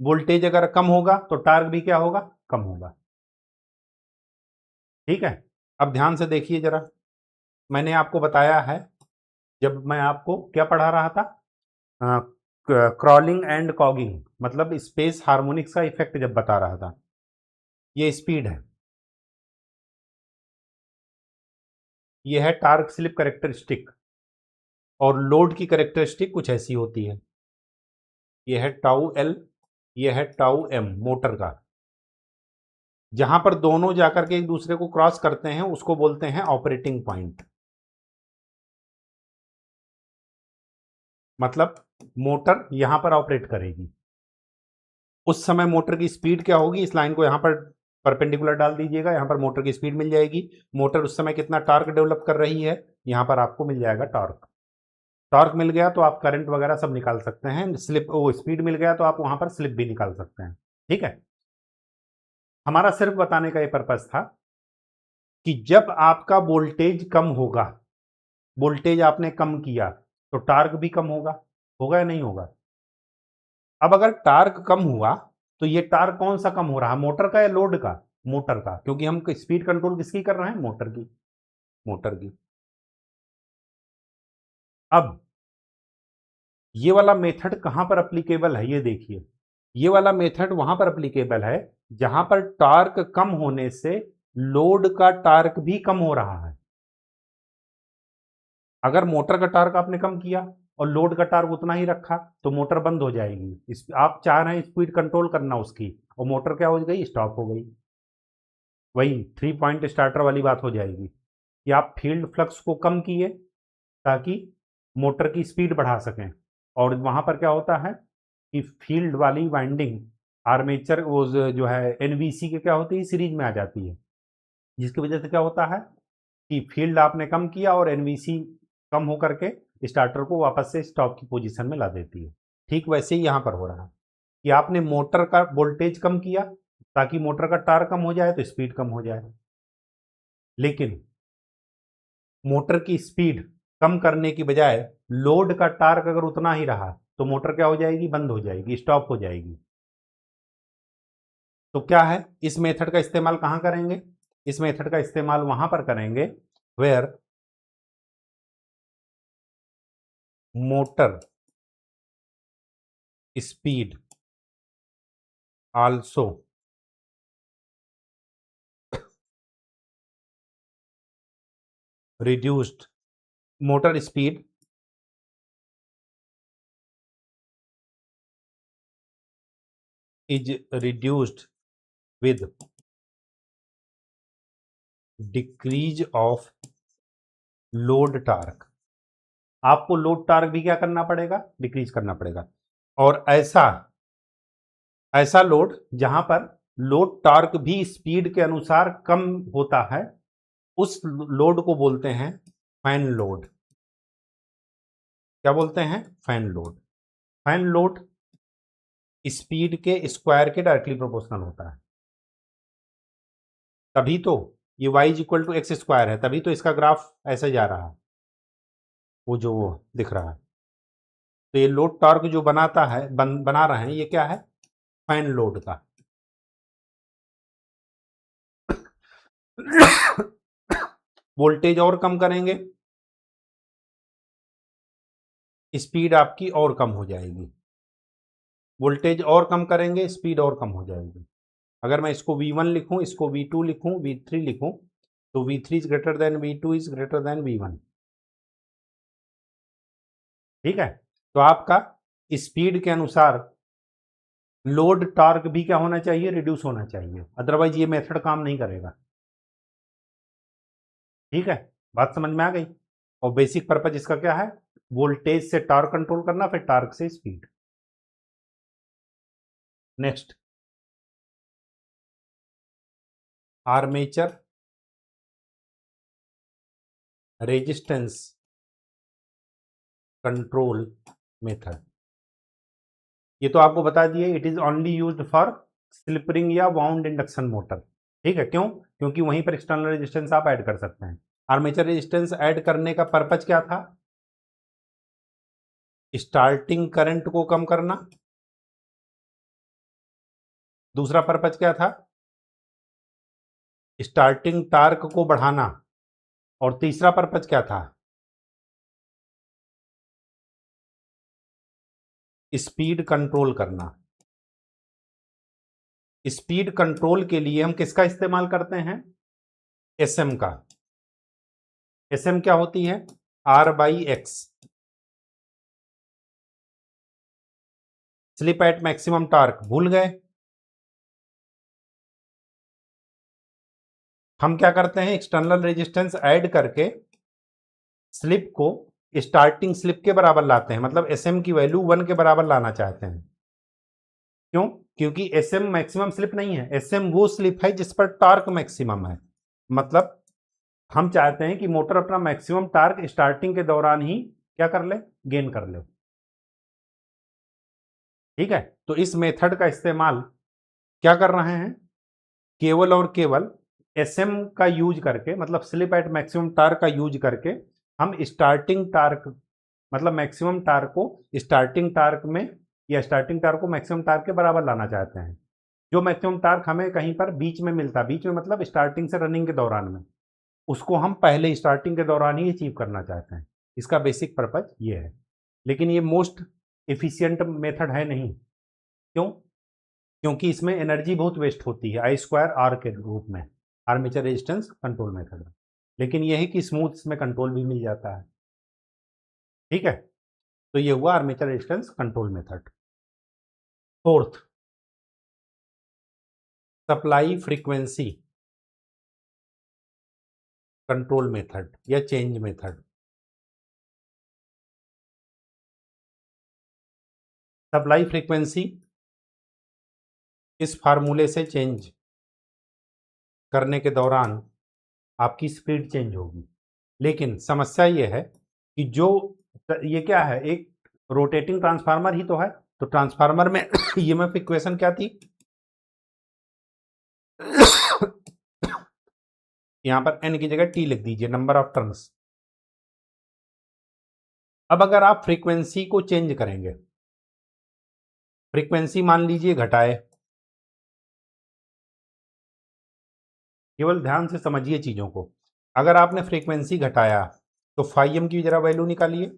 वोल्टेज अगर कम होगा तो टॉर्क भी क्या होगा, कम होगा। ठीक है, अब ध्यान से देखिए जरा, मैंने आपको बताया है जब मैं आपको क्या पढ़ा रहा था, क्रॉलिंग एंड कॉगिंग, मतलब स्पेस हार्मोनिक्स का इफेक्ट जब बता रहा था। ये स्पीड है, ये है टार्क स्लिप करेक्टरिस्टिक, और लोड की करेक्टरिस्टिक कुछ ऐसी होती है, ये है टाउ एल, ये है टाउ एम मोटर का। जहां पर दोनों जाकर के एक दूसरे को क्रॉस करते हैं उसको बोलते हैं ऑपरेटिंग पॉइंट। मतलब मोटर यहां पर ऑपरेट करेगी, उस समय मोटर की स्पीड क्या होगी, इस लाइन को यहां पर परपेंडिकुलर डाल दीजिएगा, यहां पर मोटर की स्पीड मिल जाएगी। मोटर उस समय कितना टॉर्क डेवलप कर रही है, यहां पर आपको मिल जाएगा टॉर्क। टॉर्क मिल गया तो आप करंट वगैरह सब निकाल सकते हैं, स्लिप वो स्पीड मिल गया तो आप वहां पर स्लिप भी निकाल सकते हैं। ठीक है, हमारा सिर्फ बताने का ये पर्पज था कि जब आपका वोल्टेज कम होगा, वोल्टेज आपने कम किया तो टार्क भी कम होगा, होगा या नहीं होगा। अब अगर टार्क कम हुआ तो ये टार्क कौन सा कम हो रहा है, मोटर का या लोड का, मोटर का, क्योंकि हम स्पीड कंट्रोल किसकी कर रहे हैं, मोटर की, मोटर की। अब ये वाला मेथड कहां पर अप्लीकेबल है, ये देखिए, ये वाला मेथड वहां पर अप्लीकेबल है जहां पर टार्क कम होने से लोड का टार्क भी कम हो रहा है। अगर मोटर का टार्क आपने कम किया और लोड का टार्क उतना ही रखा तो मोटर बंद हो जाएगी, आप चाह रहे हैं स्पीड कंट्रोल करना उसकी, और मोटर क्या हो गई, स्टॉप हो गई। वही 3 पॉइंट स्टार्टर वाली बात हो जाएगी कि आप फील्ड फ्लक्स को कम किए ताकि मोटर की स्पीड बढ़ा सकें, और वहां पर क्या होता है कि फील्ड वाली वाइंडिंग आर्मेचर वो जो है एनवीसी के क्या होती है, सीरीज में आ जाती है, जिसकी वजह से क्या होता है कि फील्ड आपने कम किया और एनवीसी कम होकर के स्टार्टर को वापस से स्टॉप की पोजीशन में ला देती है। ठीक वैसे ही यहाँ पर हो रहा है कि आपने मोटर का वोल्टेज कम किया ताकि मोटर का टार्क कम हो जाए तो स्पीड कम हो जाए, लेकिन मोटर की स्पीड कम करने की बजाय लोड का टार्क अगर उतना ही रहा तो मोटर क्या हो जाएगी, बंद हो जाएगी, स्टॉप हो जाएगी। तो क्या है, इस मेथड का इस्तेमाल कहां करेंगे, इस मेथड का इस्तेमाल वहां पर करेंगे where motor speed also reduced, motor speed is reduced with decrease of load torque। आपको लोड टार्क भी क्या करना पड़ेगा, डिक्रीज करना पड़ेगा, और ऐसा ऐसा लोड जहां पर लोड टार्क भी स्पीड के अनुसार कम होता है, उस लोड को बोलते हैं फैन लोड। क्या बोलते हैं, fan load. Fan load speed के स्क्वायर के डायरेक्टली प्रोपोर्शनल होता है, तभी तो ये y is equal to X square है, तभी तो इसका ग्राफ ऐसे जा रहा है, वो जो वो दिख रहा है। तो ये लोड टॉर्क जो बनाता है बना रहे हैं, ये क्या है, फैन लोड का। वोल्टेज और कम करेंगे, स्पीड आपकी और कम हो जाएगी, वोल्टेज और कम करेंगे, स्पीड और कम हो जाएगी। अगर मैं इसको V1 लिखूं, इसको V2 लिखूं, V3 लिखूं, तो V3 is greater than V2 is greater than V1। ठीक है, तो आपका स्पीड के अनुसार लोड टॉर्क भी क्या होना चाहिए, रिड्यूस होना चाहिए, अदरवाइज ये मेथड काम नहीं करेगा। ठीक है, बात समझ में आ गई। और बेसिक पर्पज इसका क्या है, वोल्टेज से टॉर्क कंट्रोल करना, फिर टॉर्क से speed. Next, armature resistance control method. ये तो आपको बता दिए, it is only used for slip ring या वाउंड इंडक्शन मोटर। ठीक है, क्यों? क्योंकि वहीं पर एक्सटर्नल रेजिस्टेंस आप ऐड कर सकते हैं। आर्मेचर रेजिस्टेंस ऐड करने का पर्पज क्या था? स्टार्टिंग करंट को कम करना। दूसरा पर्पज क्या था? स्टार्टिंग टार्क को बढ़ाना। और तीसरा पर्पज क्या था? स्पीड कंट्रोल करना। स्पीड कंट्रोल के लिए हम किसका इस्तेमाल करते हैं? एसएम का। एसएम क्या होती है? R/X। Slip eight maximum torque भूल गए? हम क्या करते हैं, एक्सटर्नल रेजिस्टेंस ऐड करके स्लिप को स्टार्टिंग स्लिप के बराबर लाते हैं, मतलब एसएम की वैल्यू 1 के बराबर लाना चाहते हैं। क्यों? क्योंकि एसएम मैक्सिमम स्लिप नहीं है, एसएम वो स्लिप है जिस पर टॉर्क मैक्सिमम है। मतलब हम चाहते हैं कि मोटर अपना मैक्सिमम टॉर्क स्टार्टिंग के दौरान ही क्या कर ले, गेन कर ले। ठीक है, तो इस मेथड का इस्तेमाल क्या कर रहे हैं, केवल और केवल एसएम का यूज करके, मतलब स्लिप एट मैक्सिमम टार्क का यूज करके हम स्टार्टिंग टार्क, मतलब मैक्सिमम टार्क को स्टार्टिंग टार्क में, या स्टार्टिंग टार्क को मैक्सिमम टार्क के बराबर लाना चाहते हैं। जो मैक्सिमम टार्क हमें कहीं पर बीच में मिलता, बीच में मतलब स्टार्टिंग से रनिंग के दौरान में, उसको हम पहले स्टार्टिंग के दौरान ही अचीव करना चाहते हैं। इसका बेसिक पर्पज ये है, लेकिन ये मोस्ट एफिशिएंट मेथड है नहीं। क्यों? क्योंकि इसमें एनर्जी बहुत वेस्ट होती है, I²R के रूप में, आर्मेचर रेजिस्टेंस कंट्रोल मेथड में। लेकिन यह है कि स्मूथ इसमें कंट्रोल भी मिल जाता है। ठीक है, तो ये हुआ armature resistance control method. Fourth, supply frequency control method या चेंज मेथड। सप्लाई फ्रीक्वेंसी इस फार्मूले से चेंज करने के दौरान आपकी स्पीड चेंज होगी। लेकिन समस्या ये है कि जो ये क्या है, एक रोटेटिंग ट्रांसफार्मर ही तो है, तो ट्रांसफार्मर में ईएमएफ इक्वेशन क्या थी? यहां पर एन की जगह टी लिख दीजिए, नंबर ऑफ टर्न्स। अब अगर आप फ्रीक्वेंसी को चेंज करेंगे, फ्रीक्वेंसी मान लीजिए घटाए, केवल ध्यान से समझिए चीजों को। अगर आपने फ्रीक्वेंसी घटाया तो फाइव की जरा वैल्यू निकालिए।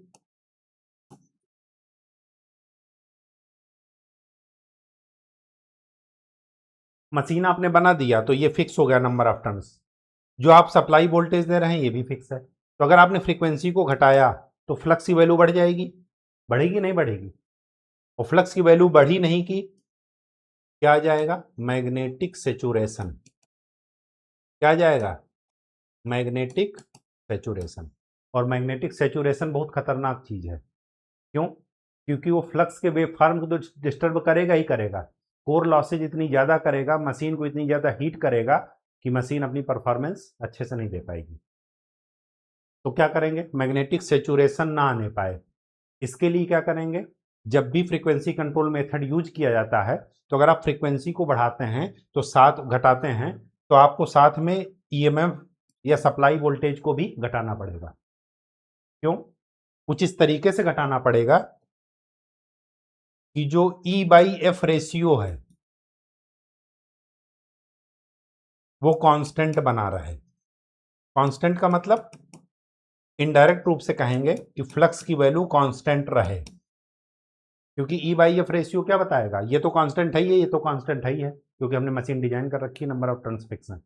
मशीन आपने बना दिया तो ये फिक्स हो गया नंबर ऑफ टर्न्स। जो आप सप्लाई वोल्टेज दे रहे हैं ये भी फिक्स है। तो अगर आपने फ्रीक्वेंसी को घटाया तो फ्लक्स की वैल्यू बढ़ जाएगी, बढ़ेगी नहीं बढ़ेगी? और फ्लक्स की वैल्यू बढ़ी नहीं की, क्या आ जाएगा? Magnetic saturation. क्या आ जाएगा? Magnetic saturation. और मैग्नेटिक सेचुरेशन बहुत खतरनाक चीज है। क्यों? क्योंकि वो फ्लक्स के वेव फॉर्म को तो डिस्टर्ब करेगा ही करेगा, कोर लॉसेज इतनी ज़्यादा करेगा, मशीन को इतनी ज़्यादा हीट करेगा कि मशीन अपनी परफॉर्मेंस अच्छे से नहीं दे पाएगी। तो क्या करेंगे? मैग्नेटिक सेचुरेशन ना आने पाए, इसके लिए क्या करेंगे? जब भी फ्रीक्वेंसी कंट्रोल मेथड यूज किया जाता है, तो अगर आप फ्रीक्वेंसी को बढ़ाते हैं तो साथ घटाते हैं, तो आपको साथ में ईएमएफ या सप्लाई वोल्टेज को भी घटाना पड़ेगा। क्यों? कुछ इस तरीके से घटाना पड़ेगा कि जो E/F रेशियो है वो कांस्टेंट बना रहे। कांस्टेंट का मतलब इनडायरेक्ट रूप से कहेंगे कि फ्लक्स की वैल्यू कांस्टेंट रहे, क्योंकि E/F रेशियो क्या बताएगा? ये तो कांस्टेंट है ही है, ये तो कांस्टेंट है ही है, क्योंकि हमने मशीन डिजाइन कर रखी है, नंबर ऑफ टर्न्स फिक्स है।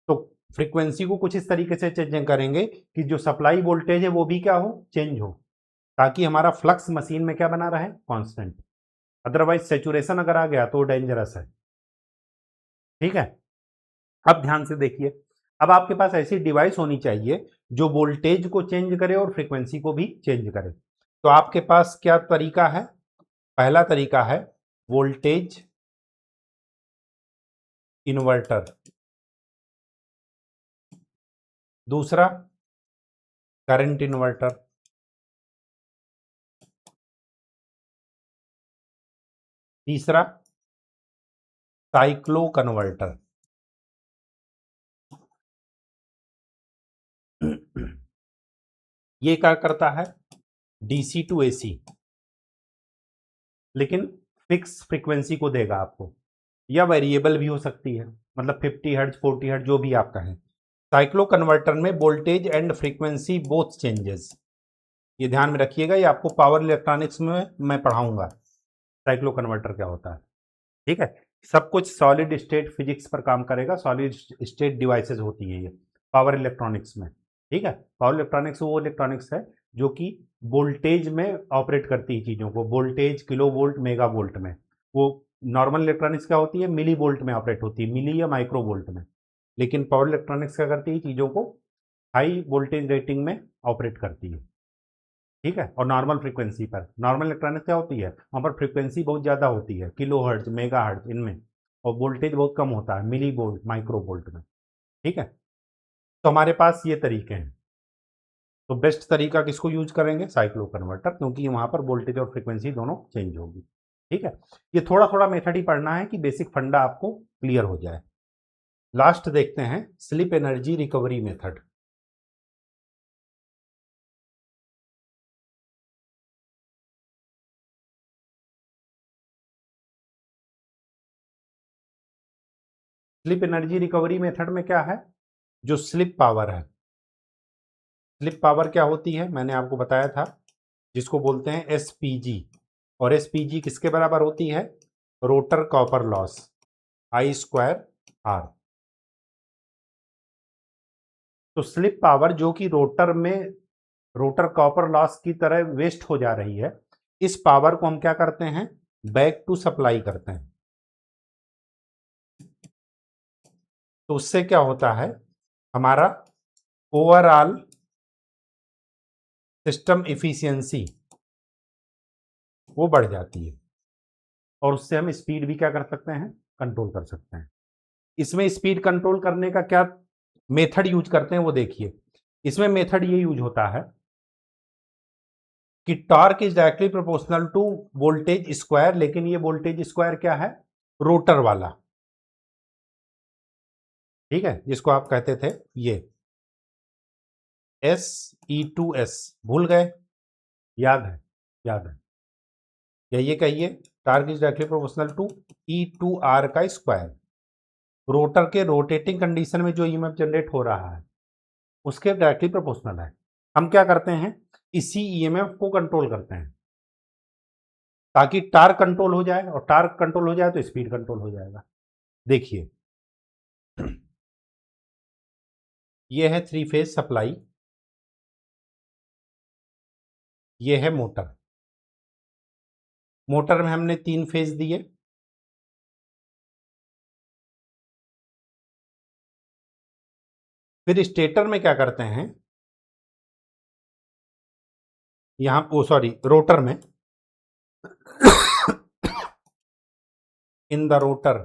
तो फ्रीक्वेंसी को कुछ इस तरीके से चेंज करेंगे कि जो सप्लाई वोल्टेज है वो भी क्या हो, चेंज हो, ताकि हमारा फ्लक्स मशीन में क्या बना रहे, कांस्टेंट। अदरवाइज सेचुरेशन अगर आ गया तो डेंजरस है। ठीक है, अब ध्यान से देखिए, अब आपके पास ऐसी डिवाइस होनी चाहिए जो वोल्टेज को चेंज करे और फ्रीक्वेंसी को भी चेंज करे। तो आपके पास क्या तरीका है? पहला तरीका है वोल्टेज इन्वर्टर, दूसरा करंट इन्वर्टर, तीसरा साइक्लो कन्वर्टर। ये क्या करता है? डीसी टू एसी, लेकिन फिक्स फ्रीक्वेंसी को देगा आपको, या वेरिएबल भी हो सकती है, मतलब 50 हर्ट्ज 40 हर्ट्ज जो भी आप कहें। साइक्लो कन्वर्टर में voltage and frequency both changes, ये ध्यान में रखिएगा, ये आपको पावर इलेक्ट्रॉनिक्स में मैं पढ़ाऊंगा साइक्लो कन्वर्टर क्या होता है। ठीक है, सब कुछ सॉलिड स्टेट फिजिक्स पर काम करेगा, सॉलिड स्टेट डिवाइसेस होती है ये पावर इलेक्ट्रॉनिक्स में। ठीक है, पावर इलेक्ट्रॉनिक्स वो इलेक्ट्रॉनिक्स है जो कि वोल्टेज में ऑपरेट करती है चीज़ों को, voltage kilo volt mega volt में। वो नॉर्मल इलेक्ट्रॉनिक्स क्या होती है? मिली वोल्ट में ऑपरेट होती है, मिली या माइक्रो वोल्ट में। लेकिन पावर इलेक्ट्रॉनिक्स क्या करती है? चीज़ों को हाई वोल्टेज रेटिंग में ऑपरेट करती है। ठीक है, और नॉर्मल फ्रीक्वेंसी पर, नॉर्मल इलेक्ट्रॉनिक्स क्या होती है? वहाँ पर फ्रीक्वेंसी बहुत ज़्यादा होती है, किलो हर्ट्ज मेगा हर्ट्ज इनमें, और वोल्टेज बहुत कम होता है, मिली वोल्ट माइक्रो वोल्ट में। ठीक है, तो हमारे पास ये तरीके हैं। तो बेस्ट तरीका किसको यूज करेंगे? साइक्लो कन्वर्टर, क्योंकि वहाँ पर वोल्टेज और फ्रीक्वेंसी दोनों चेंज होगी। ठीक है, ये थोड़ा थोड़ा मेथड ही पढ़ना है कि बेसिक फंडा आपको क्लियर हो जाए। लास्ट देखते हैं slip energy recovery method. Slip energy recovery method में क्या है? जो स्लिप पावर है, स्लिप पावर क्या होती है मैंने आपको बताया था, जिसको बोलते हैं एसपीजी। और एसपीजी किसके बराबर होती है? Rotor copper loss, I square R. तो स्लिप पावर जो कि रोटर में रोटर कॉपर लॉस की तरह वेस्ट हो जा रही है, इस पावर को हम क्या करते हैं? बैक टू सप्लाई करते हैं। तो उससे क्या होता है? हमारा ओवरऑल सिस्टम इफिशियंसी वो बढ़ जाती है, और उससे हम स्पीड भी क्या कर सकते हैं? कंट्रोल कर सकते हैं। इसमें स्पीड कंट्रोल करने का क्या मेथड यूज करते हैं वो देखिए। इसमें मेथड ये यूज होता है कि torque is directly proportional to voltage square, लेकिन ये वोल्टेज स्क्वायर क्या है? रोटर वाला। ठीक है, जिसको आप कहते थे ये SE2S, भूल गए? याद है? याद है, या ये कहिए torque is directly proportional to E2R का स्क्वायर। रोटर के रोटेटिंग कंडीशन में जो ईएमएफ जनरेट हो रहा है उसके डायरेक्टली प्रोपोर्शनल है। हम क्या करते हैं? इसी ईएमएफ को कंट्रोल करते हैं ताकि टार्क कंट्रोल हो जाए, और टार्क कंट्रोल हो जाए तो स्पीड कंट्रोल हो जाएगा। देखिए, ये है 3 फेज सप्लाई, ये है मोटर। मोटर में हमने 3 फेज दिए, फिर स्टेटर में क्या करते हैं? यहां ओ सॉरी रोटर में in the rotor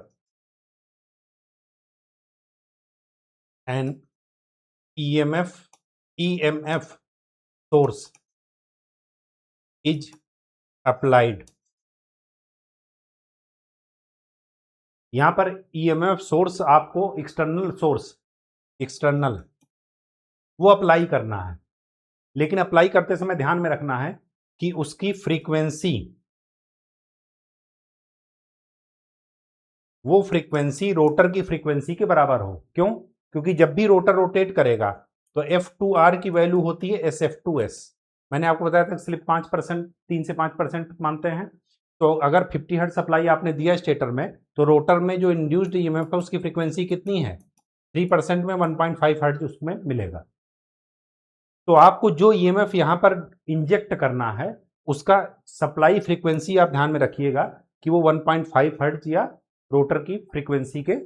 and EMF source is applied. यहां पर EMF सोर्स आपको एक्सटर्नल सोर्स, एक्सटर्नल वो अप्लाई करना है, लेकिन अप्लाई करते समय ध्यान में रखना है कि उसकी फ्रीक्वेंसी, वो फ्रीक्वेंसी रोटर की फ्रीक्वेंसी के बराबर हो। क्यों? क्योंकि जब भी रोटर रोटेट करेगा तो F2R की वैल्यू होती है SF2S। मैंने आपको बताया था स्लिप 5%, 3 से 5% मानते हैं। तो अगर 50 हर्ट्ज सप्लाई आपने दिया स्टेटर में, तो रोटर में जो इंड्यूस्ड ईएमएफ है उसकी फ्रीक्वेंसी कितनी है? 3% में 1.5 हर्ट्ज उसमें मिलेगा। तो आपको जो ईएमएफ यहां पर इंजेक्ट करना है उसका सप्लाई फ्रीक्वेंसी आप ध्यान में रखिएगा कि वो 1.5 हर्ट्ज या रोटर की फ्रीक्वेंसी के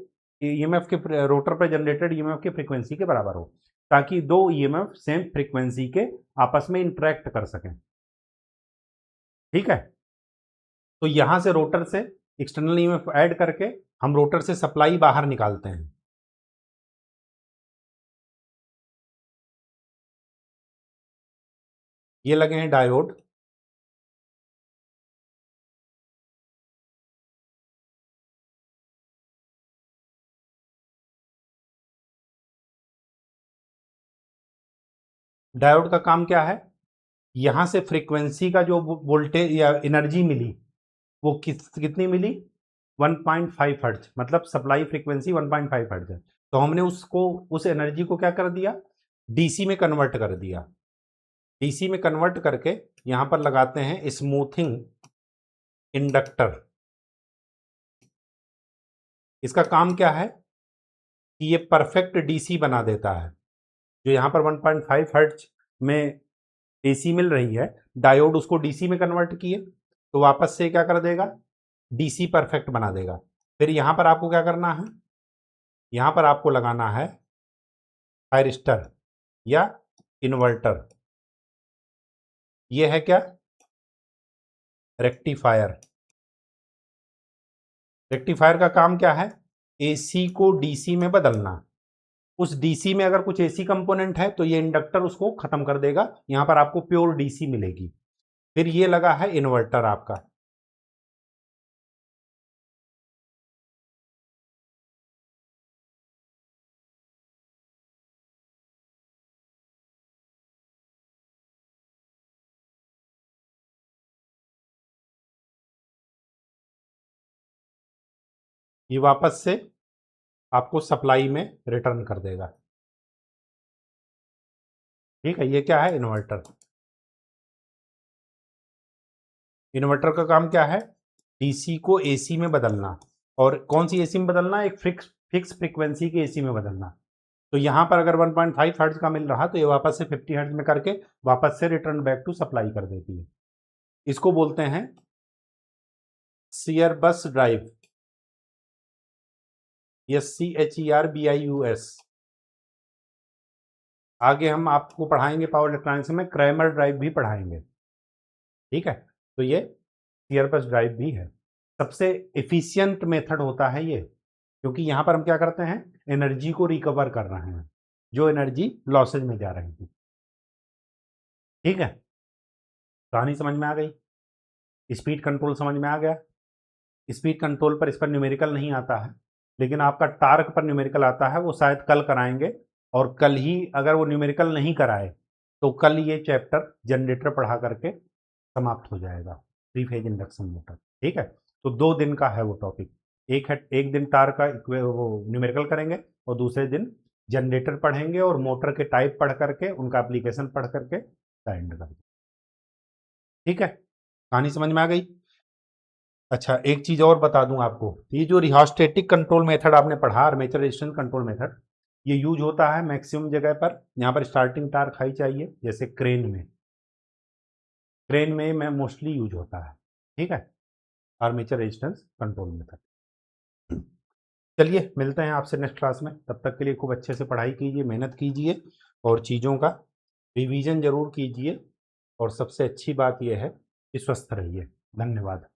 ईएमएफ के रोटर पर जनरेटेड ईएमएफ की फ्रीक्वेंसी के बराबर हो, ताकि दो ईएमएफ सेम फ्रीक्वेंसी के आपस में इंटरेक्ट कर सकें। ठीक है, तो यहां से रोटर से एक्सटर्नल ईएमएफ ऐड करके हम रोटर से सप्लाई बाहर निकालते हैं। ये लगे हैं डायोड, डायोड का काम क्या है, यहां से फ्रीक्वेंसी का जो वोल्टेज या एनर्जी मिली वो कितनी मिली, 1.5 हर्ट्ज, मतलब सप्लाई फ्रीक्वेंसी 1.5 हर्ट्ज है। तो हमने उसको, उस एनर्जी को क्या कर दिया, डीसी में कन्वर्ट कर दिया। डीसी में कन्वर्ट करके यहां पर लगाते हैं स्मूथिंग इंडक्टर। इसका काम क्या है कि ये परफेक्ट डीसी बना देता है। जो यहां पर 1.5 हर्ट्ज में एसी मिल रही है, डायोड उसको डीसी में कन्वर्ट किए तो वापस से क्या कर देगा, डीसी परफेक्ट बना देगा। फिर यहां पर आपको क्या करना है, यहां पर आपको लगाना है थायरिस्टर या इन्वर्टर। यह है क्या, रेक्टिफायर। रेक्टिफायर का काम क्या है, एसी को डीसी में बदलना। उस डीसी में अगर कुछ एसी कंपोनेंट है तो ये इंडक्टर उसको खत्म कर देगा, यहां पर आपको प्योर डीसी मिलेगी। फिर ये लगा है इन्वर्टर आपका। ये वापस से आपको सप्लाई में रिटर्न कर देगा। ठीक है, ये क्या है, इन्वर्टर। इन्वर्टर का काम क्या है, डीसी को एसी में बदलना। और कौन सी एसी में बदलना, एक फिक्स फ्रीक्वेंसी की एसी में बदलना। तो यहां पर अगर 1.5 हर्ट्ज का मिल रहा तो ये वापस से 50 हर्ट्ज में करके वापस से रिटर्न बैक टू सप्लाई कर देती है। इसको बोलते हैं सीयर बस ड्राइव, SCHERBIUS। आगे हम आपको पढ़ाएंगे पावर इलेक्ट्रॉनिक्स में क्रैमर ड्राइव भी पढ़ाएंगे। ठीक है, तो ये सीयरबस ड्राइव भी है। सबसे एफिशिएंट मेथड होता है ये, क्योंकि यहां पर हम क्या करते हैं, एनर्जी को रिकवर कर रहे हैं जो एनर्जी लॉसेज में जा रही थी। ठीक है, कहानी समझ में आ गई। स्पीड कंट्रोल समझ में आ गया। स्पीड कंट्रोल पर इस पर न्यूमेरिकल नहीं आता है, लेकिन आपका टार्क पर न्यूमेरिकल आता है, वो शायद कल कराएंगे। और कल ही अगर वो न्यूमेरिकल नहीं कराए तो कल ये चैप्टर जनरेटर पढ़ा करके समाप्त हो जाएगा, थ्री फेज इंडक्शन मोटर। ठीक है, तो 2 दिन का है वो टॉपिक। एक है, एक दिन टार का वो न्यूमेरिकल करेंगे और दूसरे दिन जनरेटर पढ़ेंगे और मोटर के टाइप पढ़ करके उनका एप्लीकेशन पढ़ करके एंड कर। ठीक है, कहानी समझ में आ गई। अच्छा, एक चीज और बता दूं आपको, ये जो रिहास्टेटिक कंट्रोल मेथड आपने पढ़ा, आर्मेचर रेजिस्टेंस कंट्रोल मेथड, ये यूज होता है मैक्सिमम जगह पर। यहाँ पर स्टार्टिंग टार्क हाई चाहिए, जैसे क्रेन में, क्रेन में मोस्टली यूज होता है। ठीक है, आर्मेचर रेजिस्टेंस कंट्रोल मेथड। चलिए मिलते हैं आपसे नेक्स्ट क्लास में, तब तक के लिए खूब अच्छे से पढ़ाई कीजिए, मेहनत कीजिए और चीज़ों का रिवीजन जरूर कीजिए। और सबसे अच्छी बात यह है कि स्वस्थ रहिए। धन्यवाद।